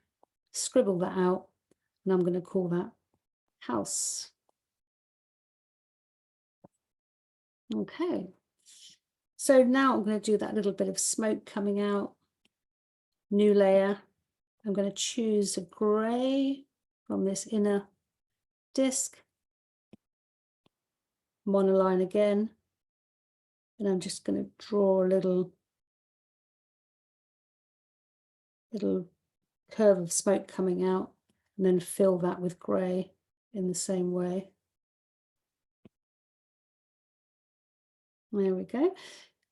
scribble that out, and I'm going to call that house. Okay. So now I'm going to do that little bit of smoke coming out. New layer. I'm going to choose a grey from this inner disc. Monoline again. And I'm just going to draw a little curve of smoke coming out and then fill that with grey in the same way. There we go.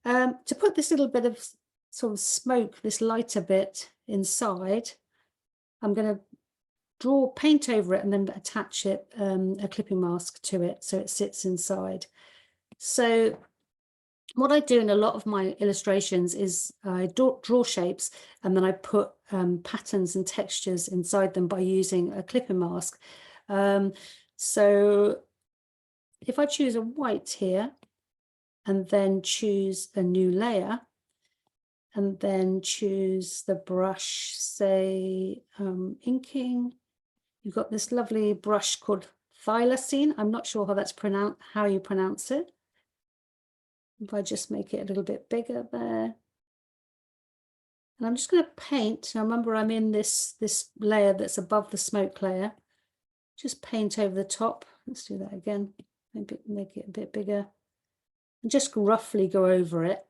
To put this little bit of sort of smoke, this lighter bit inside, I'm going to paint over it and then attach it, a clipping mask to it so it sits inside. So what I do in a lot of my illustrations is I draw shapes and then I put patterns and textures inside them by using a clipping mask. So if I choose a white here and then choose a new layer and then choose the brush, say inking, you've got this lovely brush called thylacine. I'm not sure how that's pronounced, how you pronounce it. If I just make it a little bit bigger there. And I'm just going to paint. Now remember, I'm in this layer that's above the smoke layer. Just paint over the top. Let's do that again. Maybe make it a bit bigger. And just roughly go over it.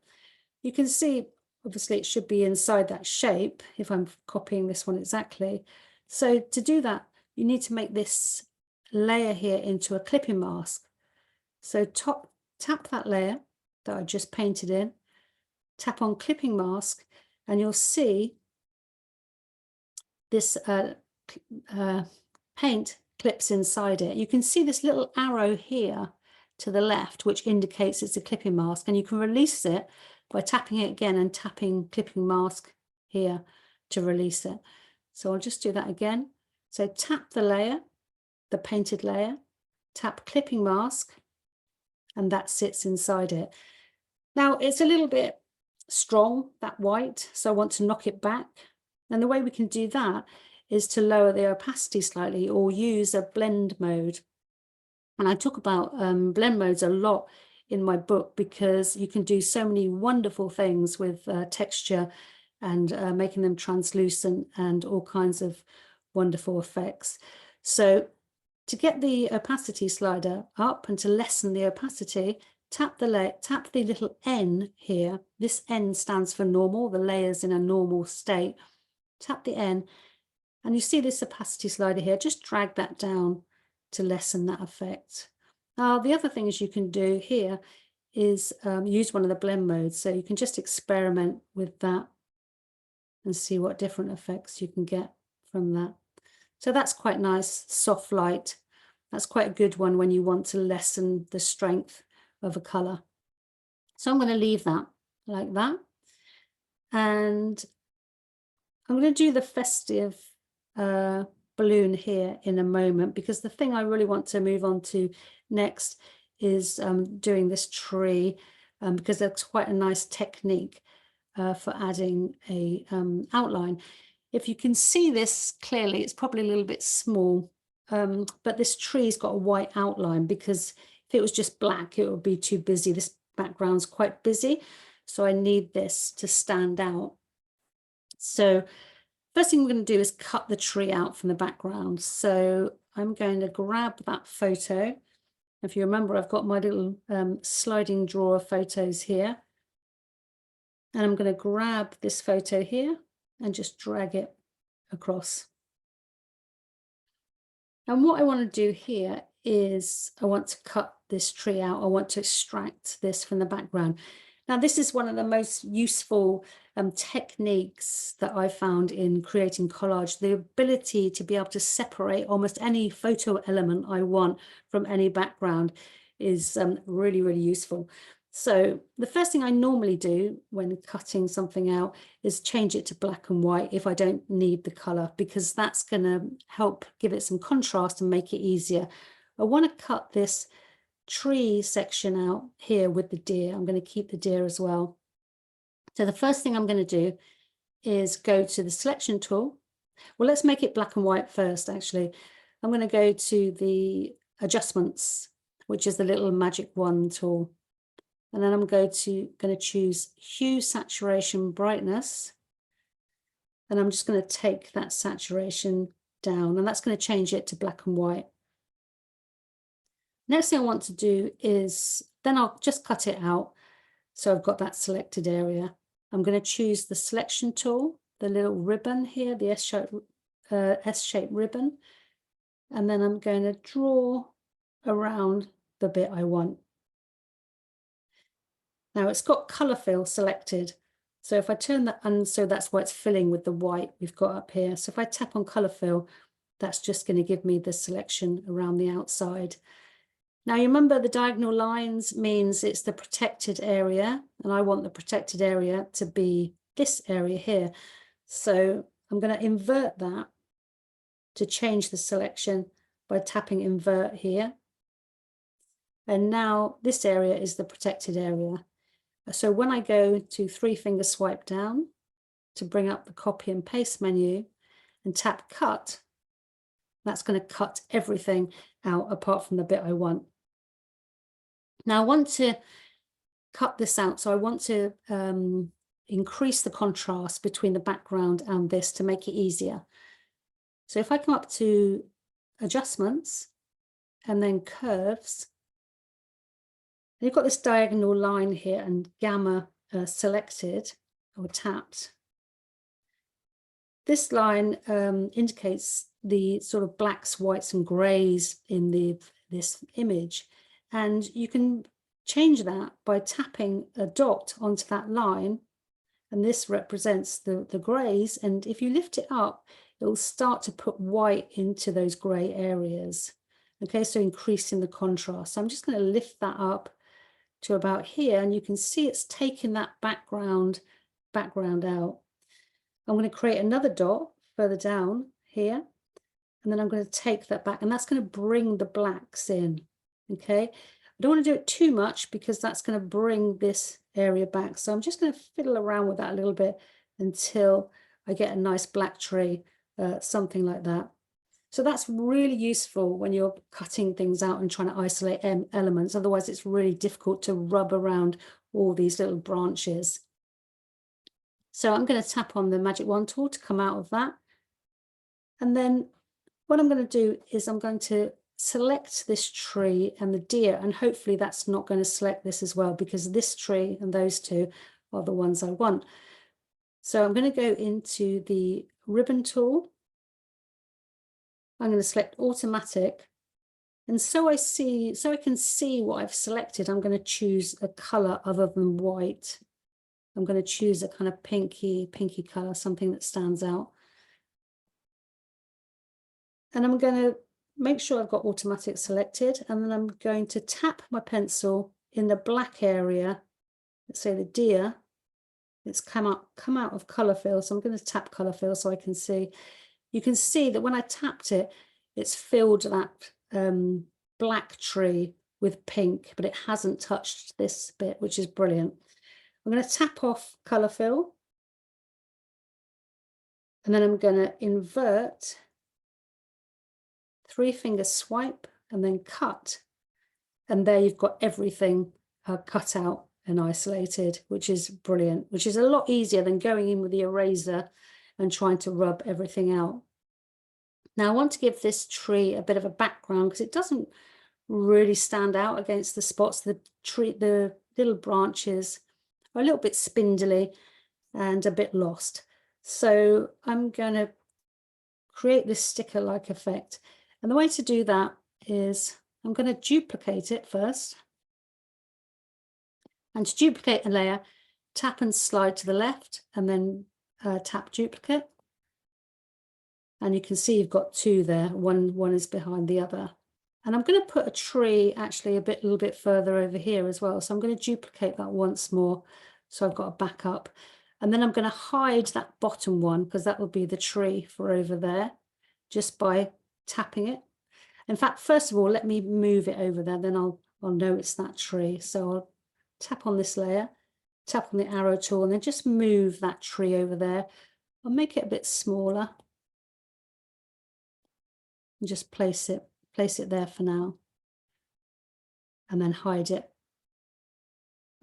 You can see, obviously, it should be inside that shape if I'm copying this one exactly. So to do that, you need to make this layer here into a clipping mask. So tap that layer that I just painted in, tap on clipping mask, and you'll see this paint clips inside it. You can see this little arrow here to the left, which indicates it's a clipping mask, and you can release it by tapping it again and tapping clipping mask here to release it. So I'll just do that again. So tap the layer, the painted layer, tap clipping mask, and that sits inside it. Now it's a little bit strong, that white, so I want to knock it back. And the way we can do that is to lower the opacity slightly or use a blend mode. And I talk about blend modes a lot in my book because you can do so many wonderful things with texture and making them translucent and all kinds of wonderful effects. So to get the opacity slider up and to lessen the opacity, tap the little N here. This N stands for normal, the layer's in a normal state. Tap the N, and you see this opacity slider here. Just drag that down to lessen that effect. Now, the other things you can do here is use one of the blend modes. So you can just experiment with that and see what different effects you can get from that. So that's quite nice, soft light. That's quite a good one when you want to lessen the strength of a color. So I'm going to leave that like that. And I'm going to do the festive balloon here in a moment, because the thing I really want to move on to next is doing this tree, because that's quite a nice technique for adding a outline. If you can see this clearly, it's probably a little bit small, but this tree's got a white outline, because if it was just black, it would be too busy. This background's quite busy, so I need this to stand out. So first thing I'm going to do is cut the tree out from the background. So I'm going to grab that photo. If you remember, I've got my little sliding drawer of photos here. And I'm going to grab this photo here and just drag it across. And what I want to do here is I want to cut this tree out. I want to extract this from the background. Now, this is one of the most useful techniques that I found in creating collage, the ability to be able to separate almost any photo element I want from any background is really, really useful. So the first thing I normally do when cutting something out is change it to black and white if I don't need the color, because that's going to help give it some contrast and make it easier. I want to cut this tree section out here with the deer. I'm going to keep the deer as well. So the first thing I'm going to do is go to the selection tool. Well, let's make it black and white first, actually. I'm going to go to the adjustments, which is the little magic wand tool. And then I'm going to choose hue, saturation, brightness. And I'm just going to take that saturation down, and that's going to change it to black and white. Next thing I want to do is, then I'll just cut it out. So I've got that selected area. I'm going to choose the selection tool, the little ribbon here, the S-shaped ribbon. And then I'm going to draw around the bit I want. Now it's got color fill selected. So if I turn that on, so that's why it's filling with the white we've got up here. So if I tap on color fill, that's just going to give me the selection around the outside. Now you remember the diagonal lines means it's the protected area, and I want the protected area to be this area here. So I'm going to invert that to change the selection by tapping invert here. And now this area is the protected area. So when I go to 3-finger swipe down to bring up the copy and paste menu and tap cut, that's going to cut everything out apart from the bit I want. Now I want to cut this out, so I want to increase the contrast between the background and this to make it easier. So if I come up to adjustments and then curves, you've got this diagonal line here and gamma selected or tapped. This line indicates the sort of blacks, whites and greys in this image. And you can change that by tapping a dot onto that line. And this represents the greys. And if you lift it up, it will start to put white into those grey areas. Okay, so increasing the contrast. So I'm just going to lift that up to about here, and you can see it's taking that background out. I'm going to create another dot further down here, and then I'm going to take that back, and that's going to bring the blacks in. Okay, I don't want to do it too much because that's going to bring this area back. So I'm just going to fiddle around with that a little bit until I get a nice black tree, something like that. So that's really useful when you're cutting things out and trying to isolate elements. Otherwise, it's really difficult to rub around all these little branches. So I'm going to tap on the magic wand tool to come out of that. And then what I'm going to do is I'm going to select this tree and the deer, and hopefully that's not going to select this as well, because this tree and those two are the ones I want. So I'm going to go into the ribbon tool. I'm going to select automatic, and so I can see what I've selected. I'm going to choose a color other than white. I'm going to choose a kind of pinky color, something that stands out. And I'm going to make sure I've got automatic selected, and then I'm going to tap my pencil in the black area. Let's say the deer. It's come out of color fill, so I'm going to tap color fill so I can see. You can see that when I tapped it, it's filled that black tree with pink, but it hasn't touched this bit, which is brilliant. I'm going to tap off color fill, and then I'm going to invert, 3-finger swipe, and then cut. And there you've got everything cut out and isolated, which is brilliant, which is a lot easier than going in with the eraser and trying to rub everything out. Now I want to give this tree a bit of a background because it doesn't really stand out against the spots. The little branches are a little bit spindly and a bit lost. So I'm going to create this sticker-like effect. And the way to do that is I'm going to duplicate it first. And to duplicate a layer, tap and slide to the left, and then tap duplicate. And you can see you've got two there. One is behind the other. And I'm going to put a tree actually a little bit further over here as well. So I'm going to duplicate that once more. So I've got a backup. And then I'm going to hide that bottom one because that will be the tree for over there just by tapping it. In fact, first of all, let me move it over there. Then I'll know it's that tree. So I'll tap on this layer, tap on the arrow tool, and then just move that tree over there. I'll make it a bit smaller. And just place it there for now, and then hide it.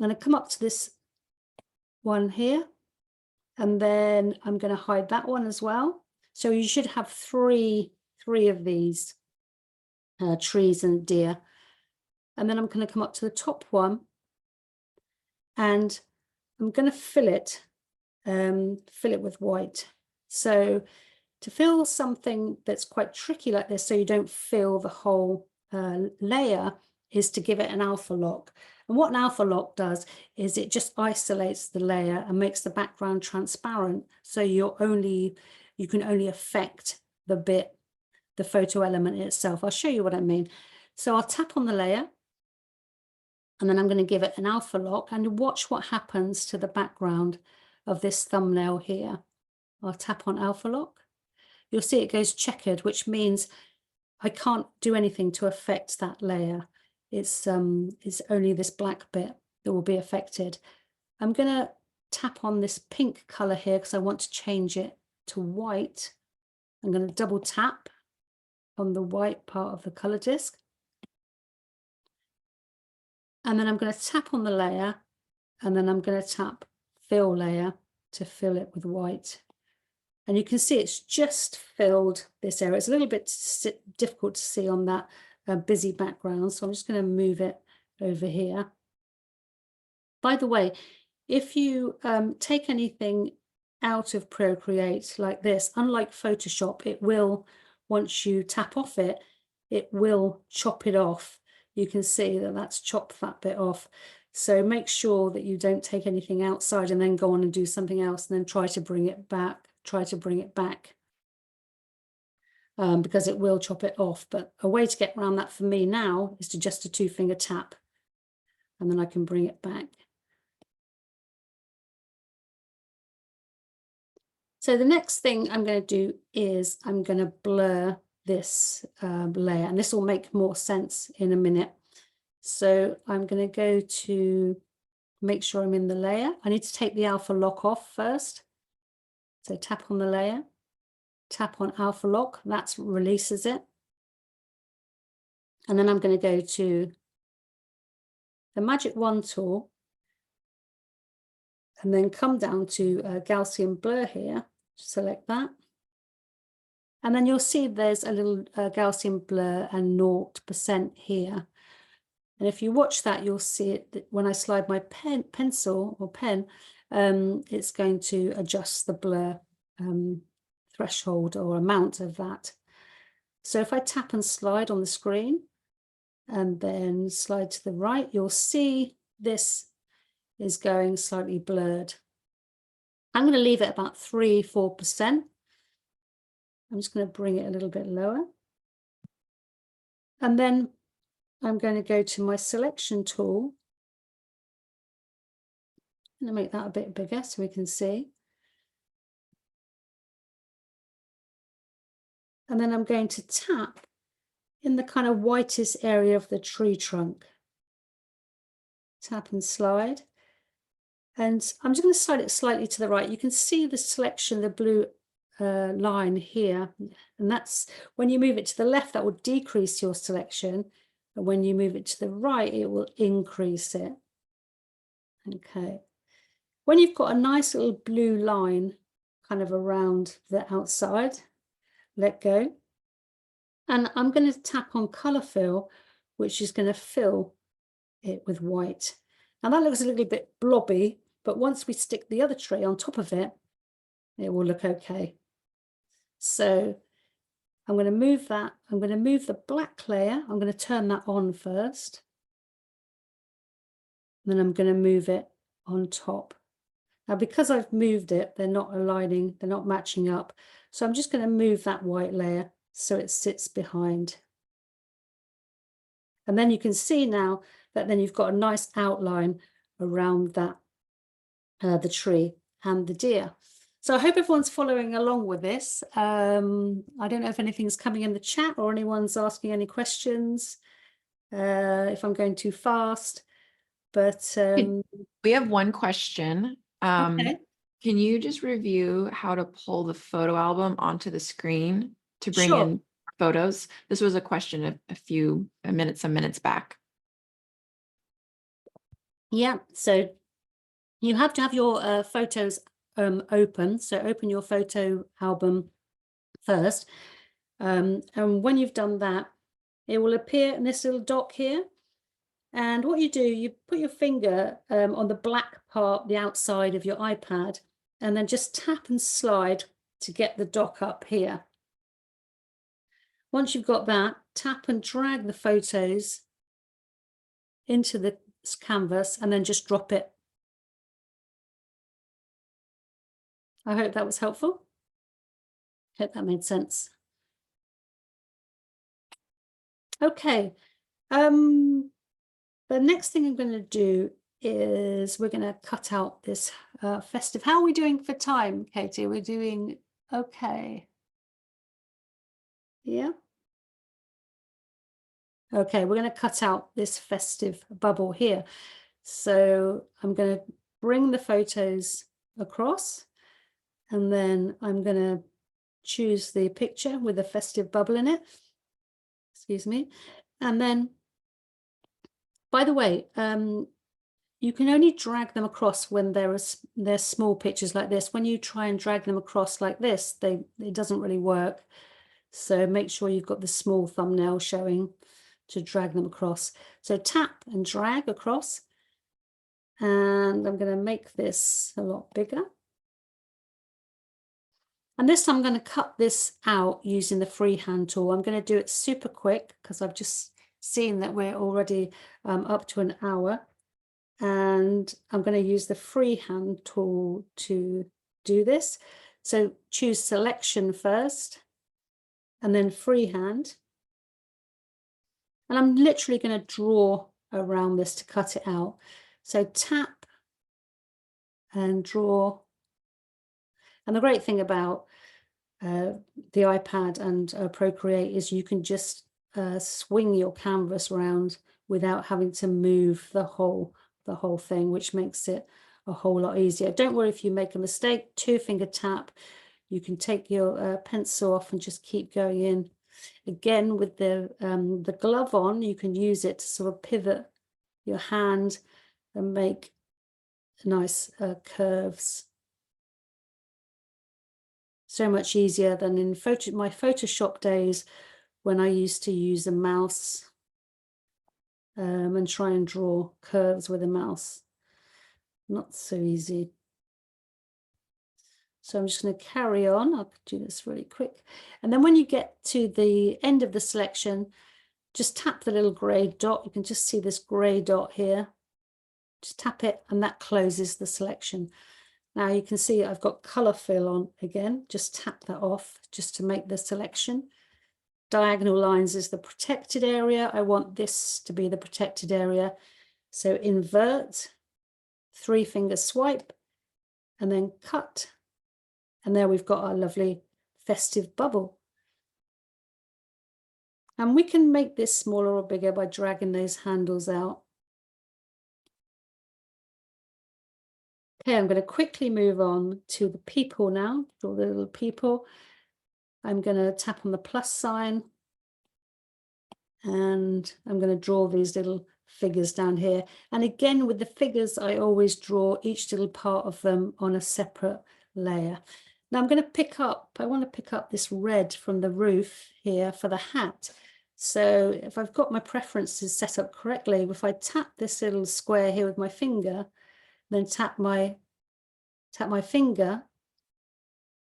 I'm going to come up to this one here, and then I'm going to hide that one as well. So you should have three of these trees and deer. And then I'm going to come up to the top one, and I'm going to fill it with white. So to fill something that's quite tricky like this, so you don't fill the whole layer, is to give it an alpha lock. And what an alpha lock does is it just isolates the layer and makes the background transparent. So you can only affect the photo element itself. I'll show you what I mean. So I'll tap on the layer, and then I'm going to give it an alpha lock, and watch what happens to the background of this thumbnail here. I'll tap on alpha lock. You'll see it goes checkered, which means I can't do anything to affect that layer. It's only this black bit that will be affected. I'm going to tap on this pink color here because I want to change it to white. I'm going to double tap on the white part of the color disc. And then I'm going to tap on the layer, and then I'm going to tap fill layer to fill it with white. And you can see it's just filled this area. It's a little bit difficult to see on that busy background. So I'm just going to move it over here. By the way, if you take anything out of Procreate like this, unlike Photoshop, it will, once you tap off it, it will chop it off. You can see that that's chopped that bit off. So make sure that you don't take anything outside and then go on and do something else and then try to bring it back. because it will chop it off. But a way to get around that for me now is to just a 2-finger tap, and then I can bring it back. So the next thing I'm going to do is I'm going to blur this layer, and this will make more sense in a minute. So I'm going to go to make sure I'm in the layer. I need to take the alpha lock off first. So tap on the layer, tap on alpha lock, that releases it. And then I'm going to go to the magic wand tool and then come down to Gaussian blur here, select that. And then you'll see there's a little Gaussian blur and 0% here. And if you watch that, you'll see it that when I slide my pencil or pen, it's going to adjust the blur threshold or amount of that. So if I tap and slide on the screen and then slide to the right, you'll see this is going slightly blurred. I'm going to leave it about 3–4%. I'm just going to bring it a little bit lower. And then I'm going to go to my selection tool. I'm going to make that a bit bigger so we can see. And then I'm going to tap in the kind of whitest area of the tree trunk. Tap and slide. And I'm just going to slide it slightly to the right. You can see the selection, the blue line here. And that's when you move it to the left, that will decrease your selection. And when you move it to the right, it will increase it. Okay. When you've got a nice little blue line kind of around the outside, let go. And I'm going to tap on color fill, which is going to fill it with white. Now that looks a little bit blobby, but once we stick the other tree on top of it, it will look okay. So I'm going to move that. I'm going to move the black layer. I'm going to turn that on first. And then I'm going to move it on top. Now, because I've moved it, they're not aligning, they're not matching up. So I'm just going to move that white layer so it sits behind. And then you can see now that then you've got a nice outline around that, the tree and the deer. So I hope everyone's following along with this. I don't know if anything's coming in the chat or anyone's asking any questions, if I'm going too fast, but we have one question. okay. Can you just review how to pull the photo album onto the screen to bring Sure. in photos? This was a question some minutes back. Yeah, so you have to have your photos open. So open your photo album first. And when you've done that, it will appear in this little dock here. And what you do, you put your finger on the black part, the outside of your iPad, and then just tap and slide to get the dock up here. Once you've got that, tap and drag the photos into the canvas and then just drop it. I hope that was helpful. Hope that made sense. Okay. The next thing I'm going to do is we're going to cut out this festive. How are we doing for time, Katie? We're doing okay. Yeah. Okay, we're going to cut out this festive bubble here. So I'm going to bring the photos across, and then I'm going to choose the picture with a festive bubble in it. Excuse me. And then, by the way, you can only drag them across when they're small pictures like this. When you try and drag them across like this, it doesn't really work. So make sure you've got the small thumbnail showing to drag them across. So tap and drag across. And I'm going to make this a lot bigger. And this time I'm going to cut this out using the freehand tool. I'm going to do it super quick because I've just seen that we're already up to an hour. And I'm going to use the freehand tool to do this. So choose selection first. and then freehand. And I'm literally going to draw around this to cut it out. So tap and draw. And the great thing about the iPad and Procreate is you can just swing your canvas around without having to move the whole thing, which makes it a whole lot easier. Don't worry if you make a mistake, 2-finger tap. You can take your pencil off and just keep going in. Again, with the glove on, you can use it to sort of pivot your hand and make nice curves. So much easier than in my Photoshop days when I used to use a mouse and try and draw curves with a mouse. Not so easy. So I'm just going to carry on. I'll do this really quick. And then when you get to the end of the selection, just tap the little grey dot. You can just see this grey dot here. Just tap it and that closes the selection. Now you can see I've got colour fill on again. Just tap that off just to make the selection. Diagonal lines is the protected area. I want this to be the protected area. So invert, 3-finger swipe, and then cut. And there we've got our lovely festive bubble. And we can make this smaller or bigger by dragging those handles out. Okay, I'm going to quickly move on to the people now. Draw the little people. I'm going to tap on the plus sign. And I'm going to draw these little figures down here. And again, with the figures, I always draw each little part of them on a separate layer. Now I'm going to I want to pick up this red from the roof here for the hat. So if I've got my preferences set up correctly, if I tap this little square here with my finger, then tap my finger,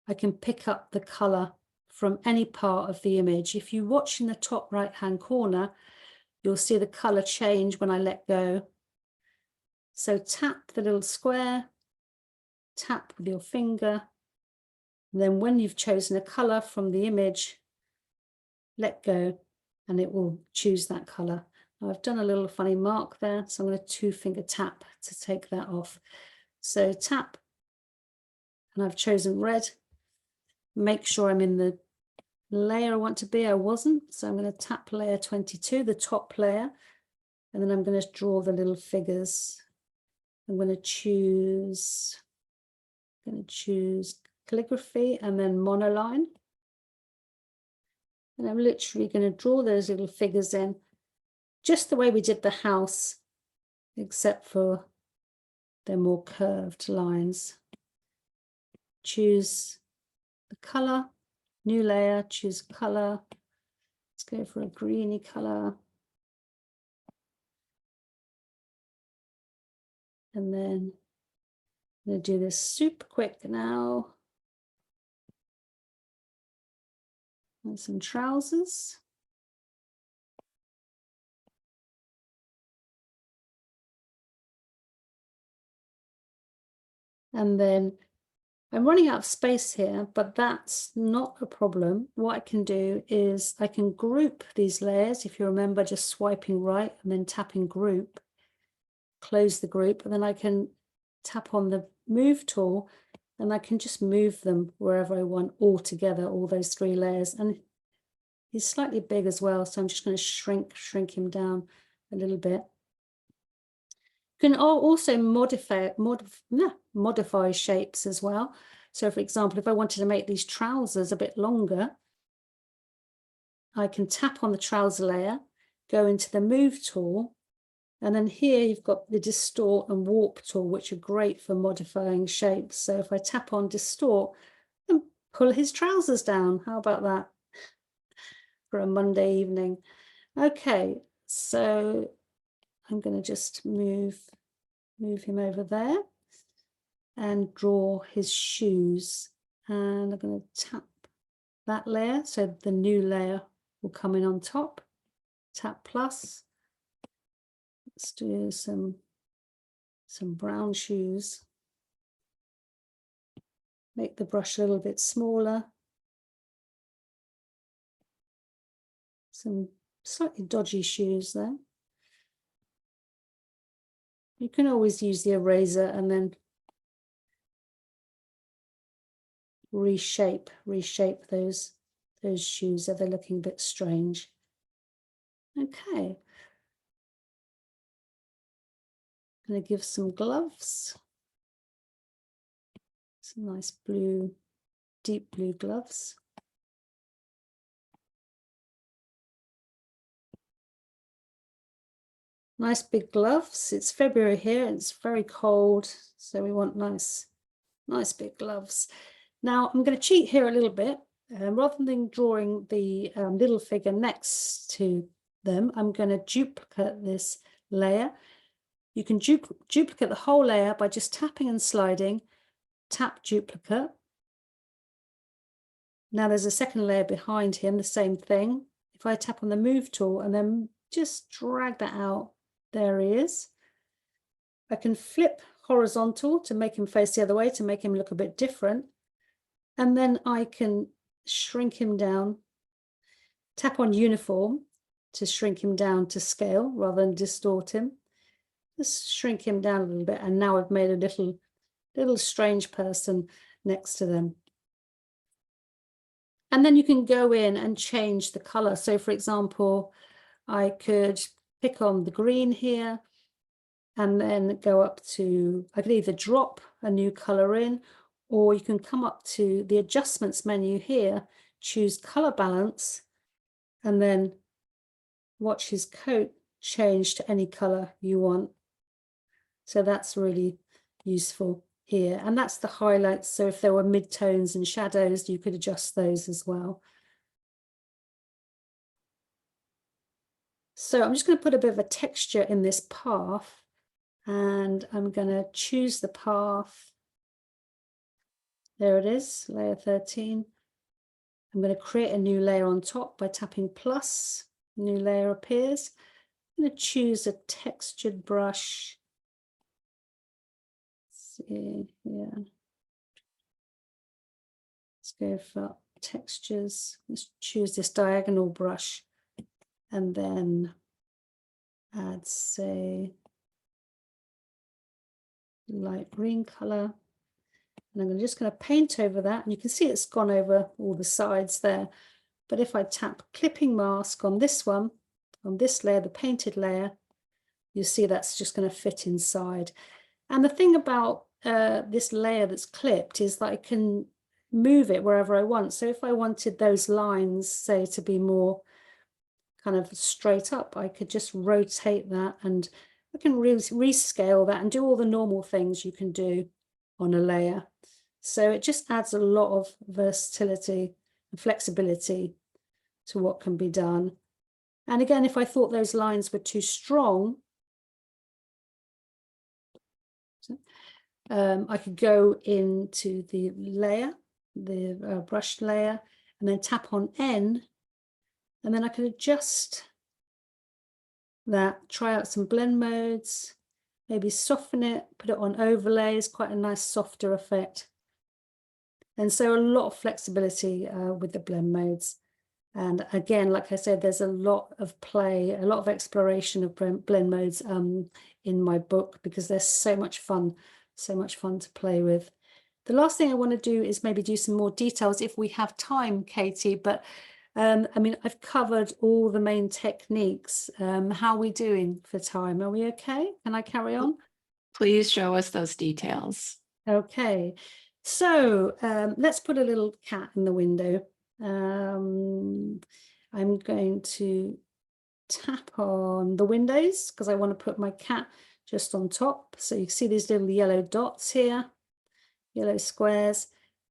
I can pick up the color from any part of the image. If you watch in the top right hand corner, you'll see the color change when I let go. So tap the little square, tap with your finger, and then when you've chosen a color from the image, let go and it will choose that color. Now I've done a little funny mark there, so I'm going to 2-finger tap to take that off. So tap, and I've chosen red. Make sure I'm in the layer I want to be. I wasn't, so I'm going to tap layer 22, the top layer, and then I'm going to draw the little figures. I'm going to choose calligraphy and then monoline. And I'm literally going to draw those little figures in just the way we did the house, except for they're more curved lines. Choose the color, new layer, choose color. Let's go for a greeny color. And then I'm going to do this super quick now. And some trousers. And then I'm running out of space here, but that's not a problem. What I can do is I can group these layers. If you remember, just swiping right and then tapping group, close the group, and then I can tap on the move tool and I can just move them wherever I want all together, all those 3 layers. And he's slightly big as well, so I'm just going to shrink him down a little bit. You can also modify shapes as well. So for example, if I wanted to make these trousers a bit longer, I can tap on the trouser layer, go into the move tool, and then here you've got the distort and warp tool, which are great for modifying shapes. So if I tap on distort and pull his trousers down, how about that for a Monday evening? Okay, so I'm going to just move him over there and draw his shoes. And I'm going to tap that layer so the new layer will come in on top. Tap plus. Let's do some brown shoes. Make the brush a little bit smaller. Some slightly dodgy shoes there. You can always use the eraser and then reshape those shoes if they're looking a bit strange. Okay. I'm going to give some gloves. Some nice blue, deep blue gloves. Nice big gloves. It's February here, it's very cold, so we want nice big gloves. Now I'm going to cheat here a little bit. Rather than drawing the little figure next to them, I'm going to duplicate this layer. You can duplicate the whole layer by just tapping and sliding. Tap duplicate. Now there's a second layer behind him, the same thing. If I tap on the move tool and then just drag that out, there he is. I can flip horizontal to make him face the other way, to make him look a bit different. And then I can shrink him down, tap on uniform to shrink him down to scale rather than distort him. Just shrink him down a little bit, and now I've made a little strange person next to them. And then you can go in and change the color. So for example, I could pick on the green here and then go up to, I could either drop a new color in, or you can come up to the adjustments menu here, choose color balance, and then watch his coat change to any color you want. So that's really useful here. And that's the highlights. So if there were midtones and shadows, you could adjust those as well. So I'm just going to put a bit of a texture in this path, and I'm going to choose the path. There it is, layer 13. I'm going to create a new layer on top by tapping plus. New layer appears. I'm going to choose a textured brush. Let's see, yeah. Let's go for textures. Let's choose this diagonal brush and then add, say, light green color. And I'm just going to paint over that, and you can see it's gone over all the sides there. But if I tap clipping mask on this one, on this layer, the painted layer, you'll see that's just going to fit inside. And the thing about this layer that's clipped is that I can move it wherever I want. So if I wanted those lines, say, to be more kind of straight up, I could just rotate that, and I can rescale that and do all the normal things you can do on a layer. So it just adds a lot of versatility and flexibility to what can be done. And again, if I thought those lines were too strong, I could go into the layer, the brush layer, and then tap on N, and then I could adjust that, try out some blend modes, maybe soften it, put it on overlays, quite a nice softer effect. And so a lot of flexibility with the blend modes. And again, like I said, there's a lot of play, a lot of exploration of blend modes in my book, because there's so much fun to play with. The last thing I want to do is maybe do some more details if we have time, Katie, but I mean, I've covered all the main techniques. How are we doing for time? Are we okay? Can I carry on? Please show us those details. Okay, so let's put a little cat in the window. I'm going to tap on the windows because I want to put my cat just on top. So you can see these little yellow dots here, yellow squares.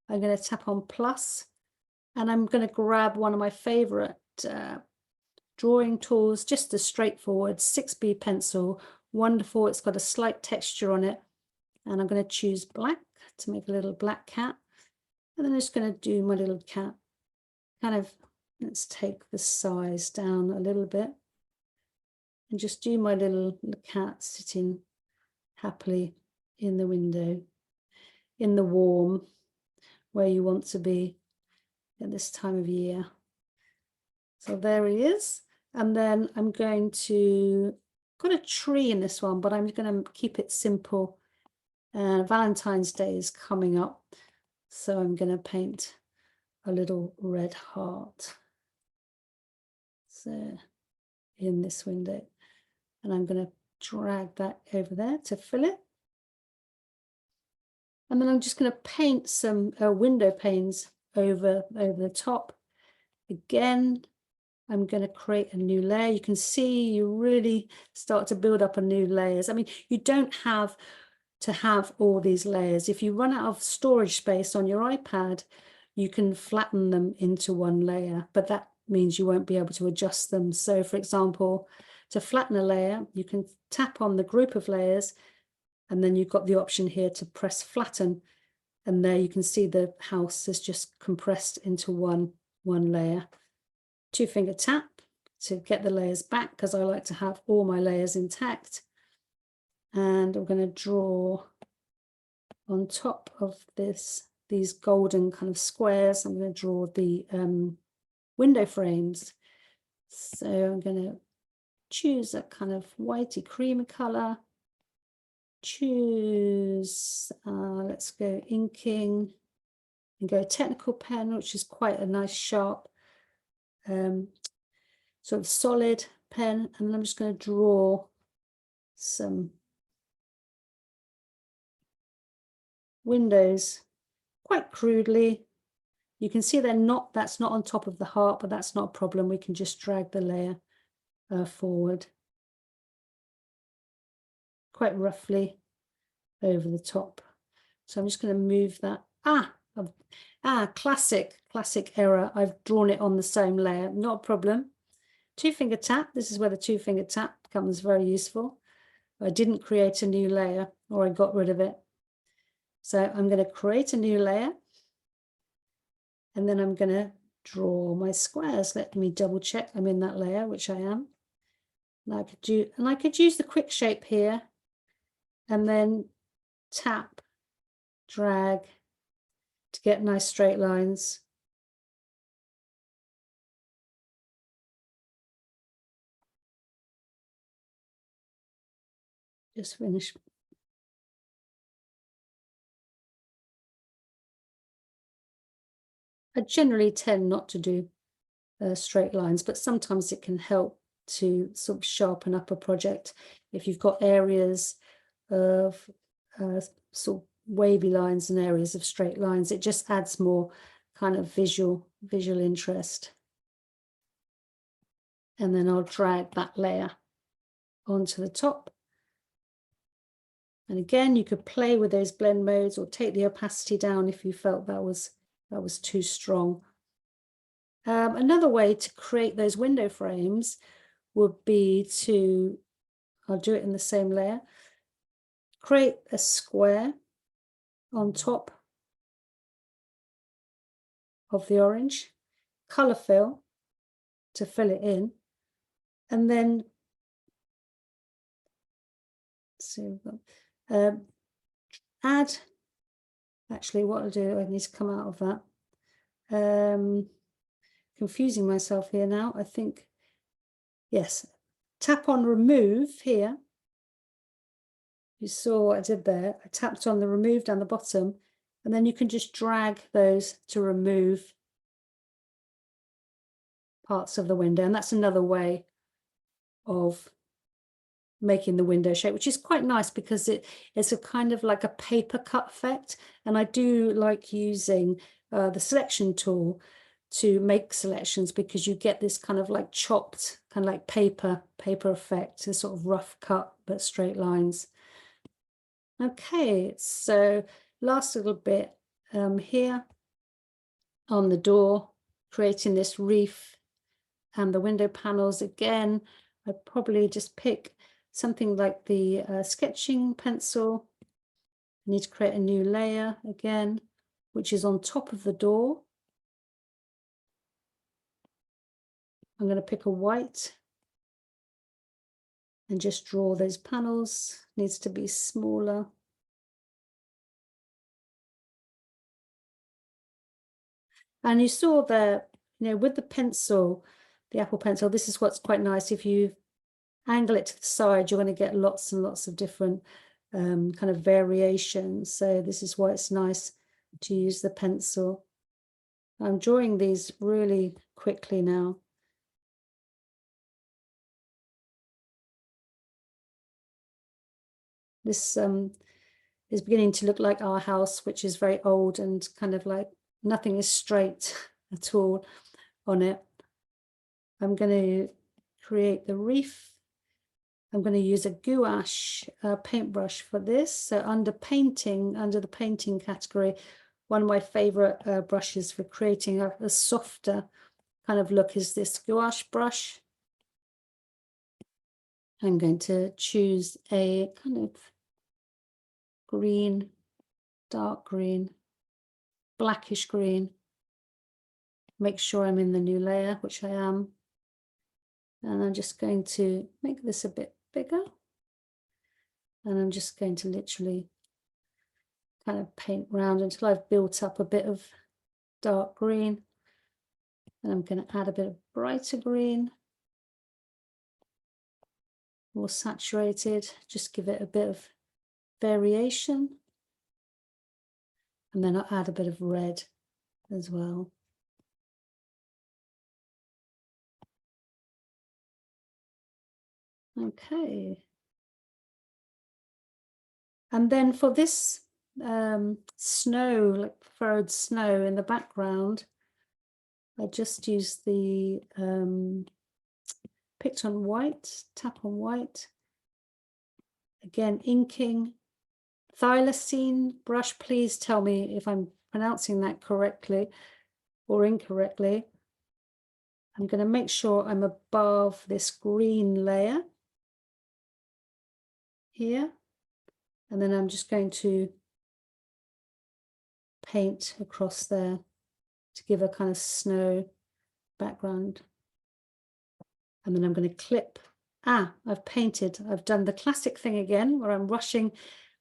I'm going to tap on plus, and I'm going to grab one of my favorite drawing tools, just a straightforward 6B pencil. Wonderful, it's got a slight texture on it. And I'm going to choose black to make a little black cat. And then I'm just going to do my little cat. Kind of, let's take the size down a little bit. And just do my little cat sitting happily in the window, in the warm, where you want to be at this time of year. So there he is. And then I'm going to, got a tree in this one, but I'm going to keep it simple. Valentine's Day is coming up, so I'm going to paint a little red heart. So in this window, and I'm going to drag that over there to fill it. And then I'm just going to paint some window panes over the top. Again, I'm going to create a new layer. You can see you really start to build up a new layers. I mean, you don't have to have all these layers. If you run out of storage space on your iPad, you can flatten them into one layer, but that means you won't be able to adjust them. So for example, to flatten a layer, you can tap on the group of layers, and then you've got the option here to press flatten. And there you can see the house is just compressed into one layer. 2-finger tap to get the layers back, because I like to have all my layers intact. And I'm going to draw on top of these golden kind of squares. I'm going to draw the window frames. So I'm going to choose a kind of whitey creamy color. Choose, let's go inking and go technical pen, which is quite a nice sharp sort of solid pen. And then I'm just going to draw some windows quite crudely. You can see that's not on top of the heart, but that's not a problem. We can just drag the layer forward quite roughly over the top. So I'm just going to move that. Classic error. I've drawn it on the same layer. Not a problem. 2-finger tap. This is where the 2-finger tap becomes very useful. I didn't create a new layer, or I got rid of it. So I'm going to create a new layer, and then I'm going to draw my squares. Let me double check I'm in that layer, which I am. And I could use the quick shape here, and then tap, drag to get nice straight lines. Just finish. I generally tend not to do straight lines, but sometimes it can help to sort of sharpen up a project if you've got areas of sort of wavy lines and areas of straight lines. It just adds more kind of visual interest. And then I'll drag that layer onto the top. And again, you could play with those blend modes or take the opacity down if you felt that was too strong. Another way to create those window frames would be to, I'll do it in the same layer, create a square on top of the orange, color fill to fill it in, and then add, actually what I'll do, I need to come out of that. Confusing myself here now, I think, yes, tap on remove here. You saw what I did there. I tapped on the remove down the bottom, and then you can just drag those to remove parts of the window. And that's another way of making the window shape, which is quite nice because it's a kind of like a paper cut effect. And I do like using the selection tool to make selections, because you get this kind of like chopped, kind of like paper effect, a sort of rough cut but straight lines. Okay, so last little bit here on the door, creating this reef and the window panels. Again, I'd probably just pick something like the sketching pencil. I need to create a new layer again, which is on top of the door. I'm going to pick a white and just draw those panels. Needs to be smaller. And you saw there, you know, with the pencil, the Apple Pencil. This is what's quite nice. If you angle it to the side, you're going to get lots and lots of different kind of variations. So this is why it's nice to use the pencil. I'm drawing these really quickly now. This is beginning to look like our house, which is very old and kind of like nothing is straight at all on it. I'm going to create the reef. I'm going to use a gouache paintbrush for this. So under painting, under the painting category, one of my favorite brushes for creating a softer kind of look is this gouache brush. I'm going to choose a kind of green, dark green, blackish green. Make sure I'm in the new layer, which I am. And I'm just going to make this a bit bigger. And I'm just going to literally kind of paint round until I've built up a bit of dark green. And I'm going to add a bit of brighter green, more saturated, just give it a bit of variation. And then I'll add a bit of red as well. Okay. And then for this snow, like furrowed snow in the background, I just use the picked on white, tap on white. Again, inking. Thylacine brush, please tell me if I'm pronouncing that correctly or incorrectly. I'm going to make sure I'm above this green layer here. And then I'm just going to paint across there to give a kind of snow background. And then I'm going to clip. I've painted. I've done the classic thing again where I'm rushing.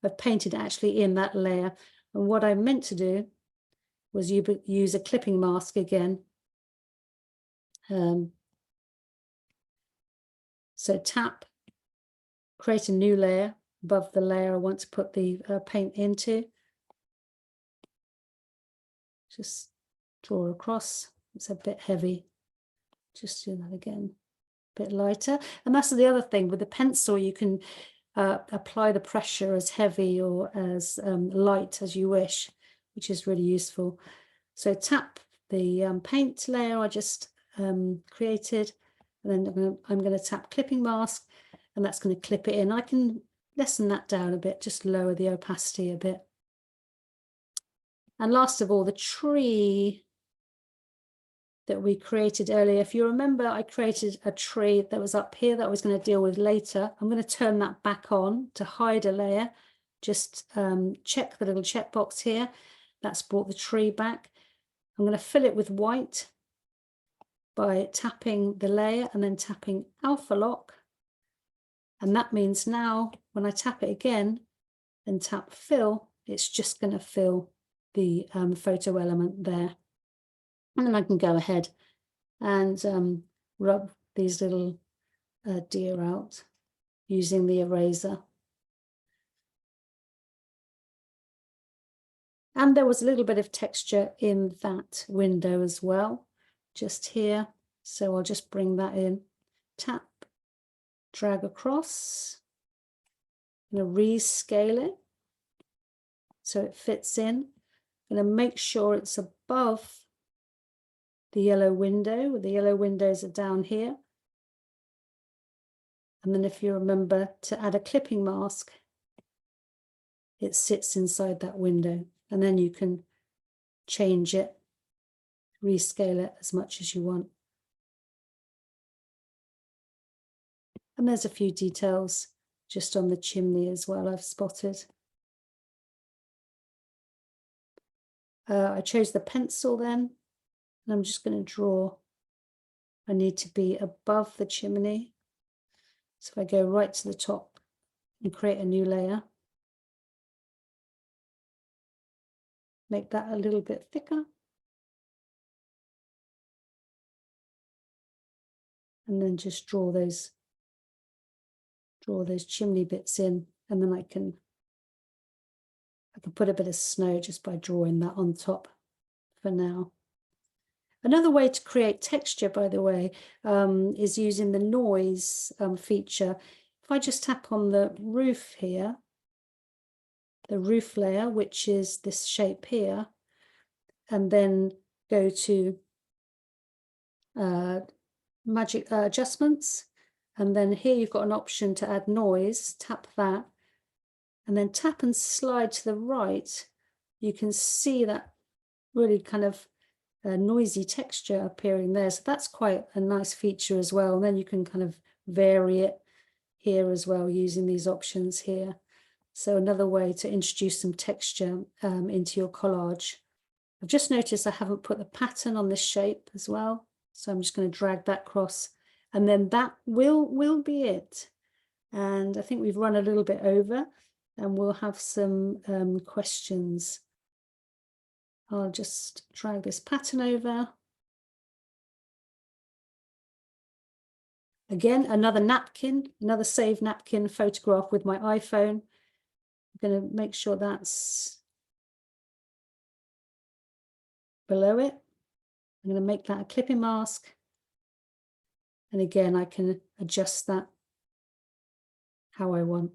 I've painted actually in that layer. And what I meant to do was use a clipping mask again. So tap, create a new layer above the layer I want to put the paint into. Just draw across. It's a bit heavy. Just do that again. A bit lighter. And that's the other thing with the pencil, you can apply the pressure as heavy or as light as you wish, which is really useful. So tap the paint layer I just created, and then I'm going to tap clipping mask, and that's going to clip it in. I can lessen that down a bit, just lower the opacity a bit. And last of all, the tree that we created earlier. If you remember, I created a tree that was up here that I was going to deal with later. I'm going to turn that back on to hide a layer. Just check the little checkbox here. That's brought the tree back. I'm going to fill it with white by tapping the layer and then tapping Alpha Lock. And that means now when I tap it again and tap fill, it's just going to fill the photo element there. And then I can go ahead and rub these little deer out using the eraser. And there was a little bit of texture in that window as well, just here. So I'll just bring that in, tap, drag across, I'm going to rescale it so it fits in. I'm going to make sure it's above the yellow window. The yellow windows are down here. And then if you remember to add a clipping mask, it sits inside that window. And then you can change it, rescale it as much as you want. And there's a few details just on the chimney as well I've spotted. I chose the pencil then, and I'm just going to draw. I need to be above the chimney. So if I go right to the top and create a new layer, make that a little bit thicker. and then just draw those chimney bits in, and then I can put a bit of snow just by drawing that on top for now. Another way to create texture, by the way, is using the noise feature. If I just tap on the roof here, the roof layer, which is this shape here, and then go to magic adjustments, and then here you've got an option to add noise. Tap that, and then tap and slide to the right. You can see that really kind of noisy texture appearing there. So that's quite a nice feature as well. And then you can kind of vary it here as well using these options here. So another way to introduce some texture into your collage. I've just noticed I haven't put the pattern on this shape as well. So I'm just going to drag that across, and then that will be it. And I think we've run a little bit over, and we'll have some questions. I'll just drag this pattern over. Again, another napkin, another saved napkin photograph with my iPhone. I'm going to make sure that's below it. I'm going to make that a clipping mask. And again, I can adjust that how I want.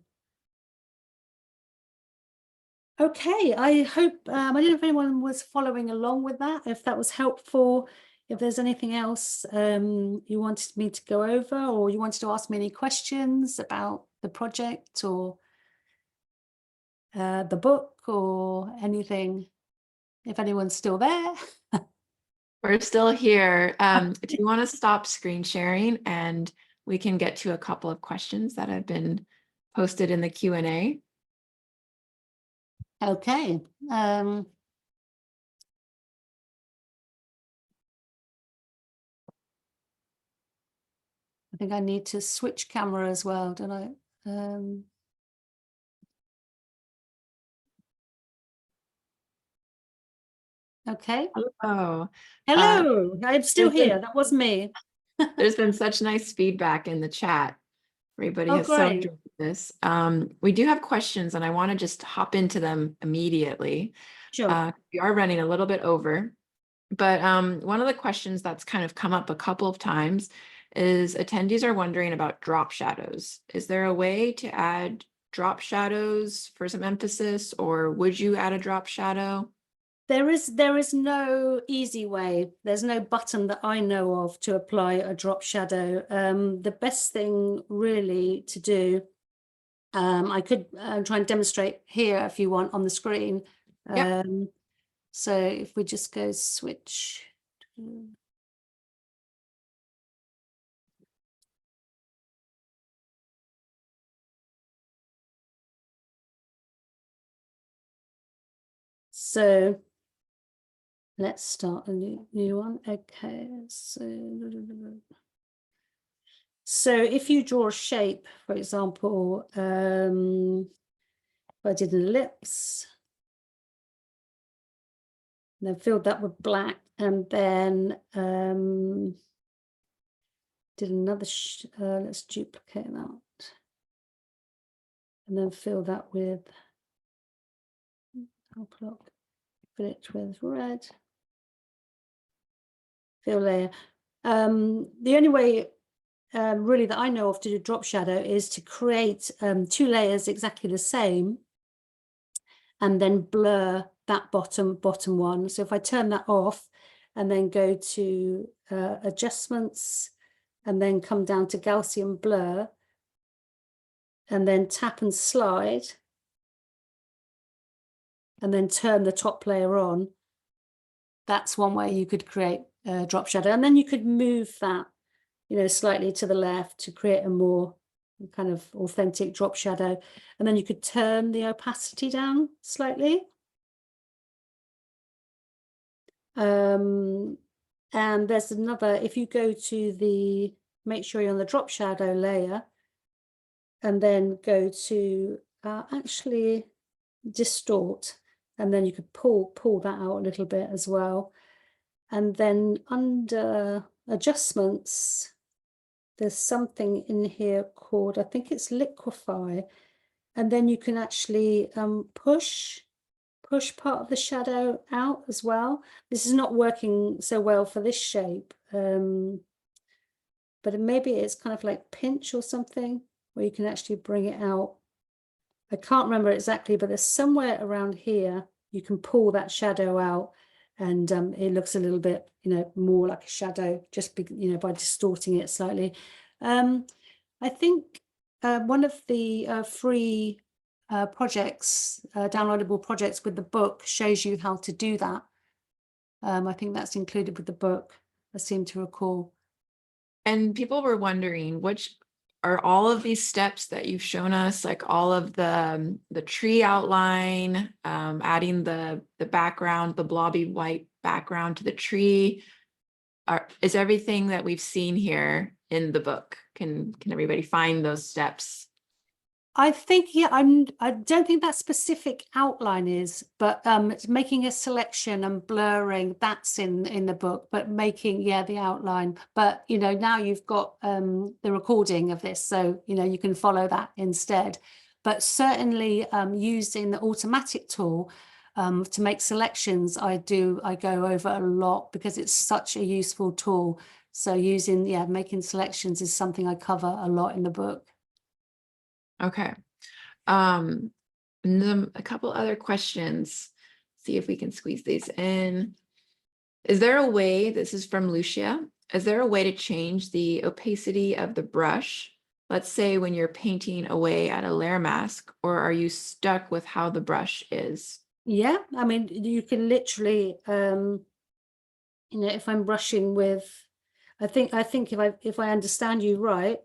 Okay, I hope, I don't know if anyone was following along with that, if that was helpful, if there's anything else you wanted me to go over, or you wanted to ask me any questions about the project or the book or anything, if anyone's still there. We're still here. Do you want to stop screen sharing and we can get to a couple of questions that have been posted in the Q&A? Okay. I think I need to switch camera as well, don't I? Okay. Hello. Hello, I'm still here. That was me. There's been such nice feedback in the chat. Everybody has so great. enjoyed this. We do have questions and I want to just hop into them immediately. Sure. We are running a little bit over, but one of the questions that's kind of come up a couple of times is attendees are wondering about drop shadows. Is there a way to add drop shadows for some emphasis, or would you add a drop shadow? There is no easy way. There's no button that I know of to apply a drop shadow. The best thing really to do, I could try and demonstrate here if you want on the screen. Yep. So if we just go switch. So let's start a new one. Okay, so if you draw a shape, for example, if I did an ellipse, and then filled that with black, and then did another, let's duplicate that, and then fill that with, fill it with red, fill layer. The only way really that I know of to do drop shadow is to create two layers exactly the same and then blur that bottom one. So if I turn that off and then go to adjustments and then come down to Gaussian blur and then tap and slide and then turn the top layer on, that's one way you could create a drop shadow. And then you could move that, you know, slightly to the left to create a more kind of authentic drop shadow. And then you could turn the opacity down slightly. And there's another, if you go to the, make sure you're on the drop shadow layer and then go to actually distort, and then you could pull that out a little bit as well. And then under adjustments, there's something in here called, I think it's liquefy, and then you can actually push part of the shadow out as well. This is not working so well for this shape, but maybe it's kind of like pinch or something where you can actually bring it out. I can't remember exactly, but there's somewhere around here you can pull that shadow out, and it looks a little bit, more like a shadow just by distorting it slightly. I think one of the free projects, downloadable projects with the book, shows you how to do that. I think that's included with the book, I seem to recall. And people were wondering, which are all of these steps that you've shown us, like all of the tree outline, adding the background, the blobby white background to the tree, is everything that we've seen here in the book? Can everybody find those steps? I think, yeah, I don't think that specific outline is, but it's making a selection and blurring, that's in the book, but making, yeah, the outline. But now you've got the recording of this, so you can follow that instead. But certainly using the automatic tool to make selections, I go over a lot because it's such a useful tool. So making selections is something I cover a lot in the book. Okay. And then a couple other questions. See if we can squeeze these in. Is there a way, this is from Lucia, is there a way to change the opacity of the brush? Let's say when you're painting away at a layer mask, or are you stuck with how the brush is? Yeah, I mean, you can literally, if I'm brushing with, I think if I understand you right,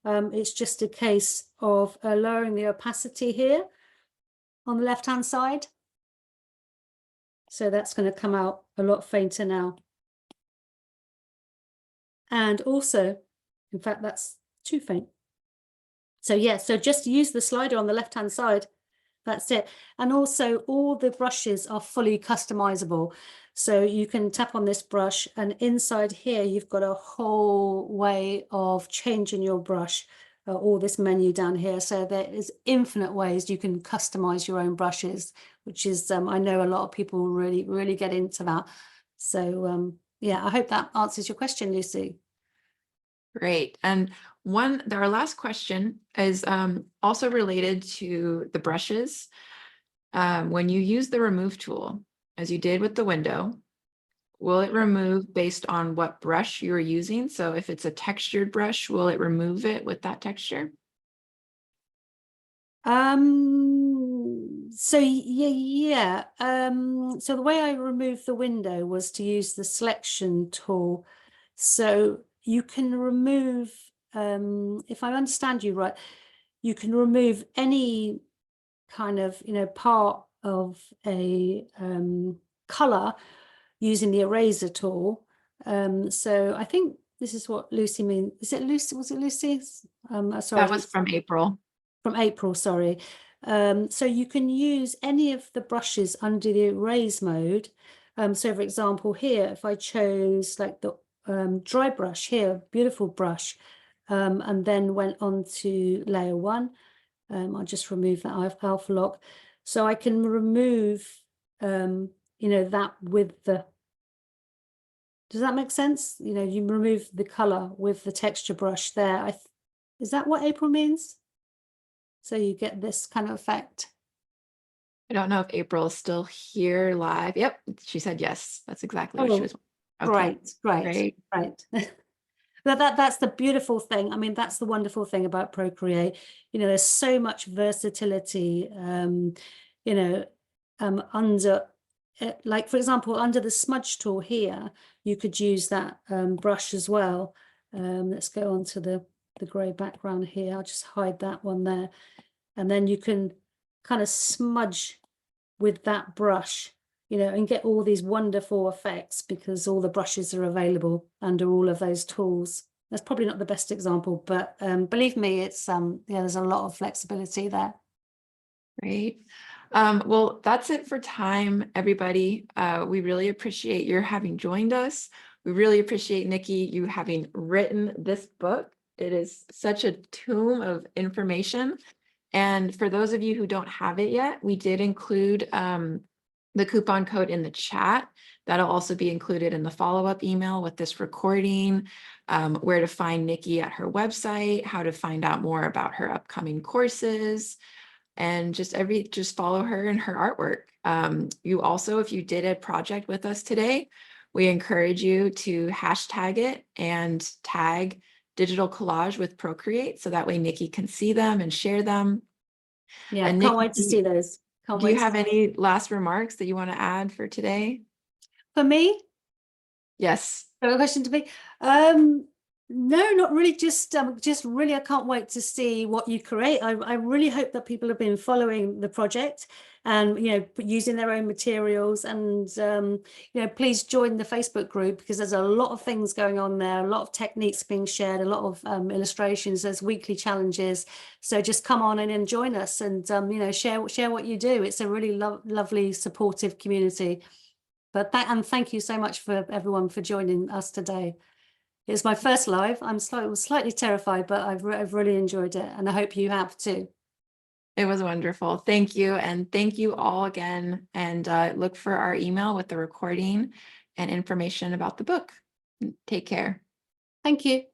it's just a case of lowering the opacity here on the left-hand side. So that's going to come out a lot fainter now. And also, in fact, that's too faint. So yeah, so just use the slider on the left-hand side. That's it. And also all the brushes are fully customizable. So you can tap on this brush, and inside here, you've got a whole way of changing your brush, all this menu down here. So there is infinite ways you can customize your own brushes, which is, I know a lot of people really, really get into that. So yeah, I hope that answers your question, Lucy. Great. And our last question is also related to the brushes. When you use the remove tool, as you did with the window, will it remove based on what brush you're using? So if it's a textured brush, will it remove it with that texture? So yeah. So the way I removed the window was to use the selection tool. So you can remove, if I understand you right, you can remove any kind of, part of a color using the eraser tool. So I think this is what Lucy means. Is it Lucy? Was it Lucy? Sorry. That was from April. From April, sorry. So you can use any of the brushes under the erase mode. So for example, here, if I chose like the dry brush here, beautiful brush, and then went on to layer 1, I'll just remove that alpha lock. So I can remove, that with the, does that make sense? You remove the color with the texture brush there. Is that what April means? So you get this kind of effect. I don't know if April is still here live. Yep, she said yes. That's exactly what she was. Okay. Great. That's the beautiful thing. I mean, that's the wonderful thing about Procreate. There's so much versatility. Under, like for example, under the smudge tool here, you could use that brush as well. Let's go on to the grey background here. I'll just hide that one there, and then you can kind of smudge with that brush, and get all these wonderful effects because all the brushes are available under all of those tools. That's probably not the best example, but believe me, it's there's a lot of flexibility there. Great. Well, that's it for time, everybody. We really appreciate your having joined us. We really appreciate, Nikki, you having written this book. It is such a tomb of information. And for those of you who don't have it yet, we did include the coupon code in the chat. That'll also be included in the follow-up email with this recording, where to find Nikki at her website, how to find out more about her upcoming courses, and just follow her and her artwork. You also, if you did a project with us today, we encourage you to hashtag it and tag digital collage with Procreate, so that way Nikki can see them and share them. Yeah, And can't Nikki, wait to see those. Can't do you wait. have any last remarks that you want to add for today? For me, Yes. a question to me? No, not really. Just really, I can't wait to see what you create. I really hope that people have been following the project and, you know, using their own materials. And, you know, please join the Facebook group, because there's a lot of things going on there, a lot of techniques being shared, a lot of illustrations, there's weekly challenges. So just come on in and join us and, you know, share what you do. It's a really lovely, supportive community. But thank you so much for everyone for joining us today. It's my first live. I'm slightly terrified, but I've really enjoyed it, and I hope you have too. It was wonderful. Thank you. And thank you all again. And look for our email with the recording and information about the book. Take care. Thank you.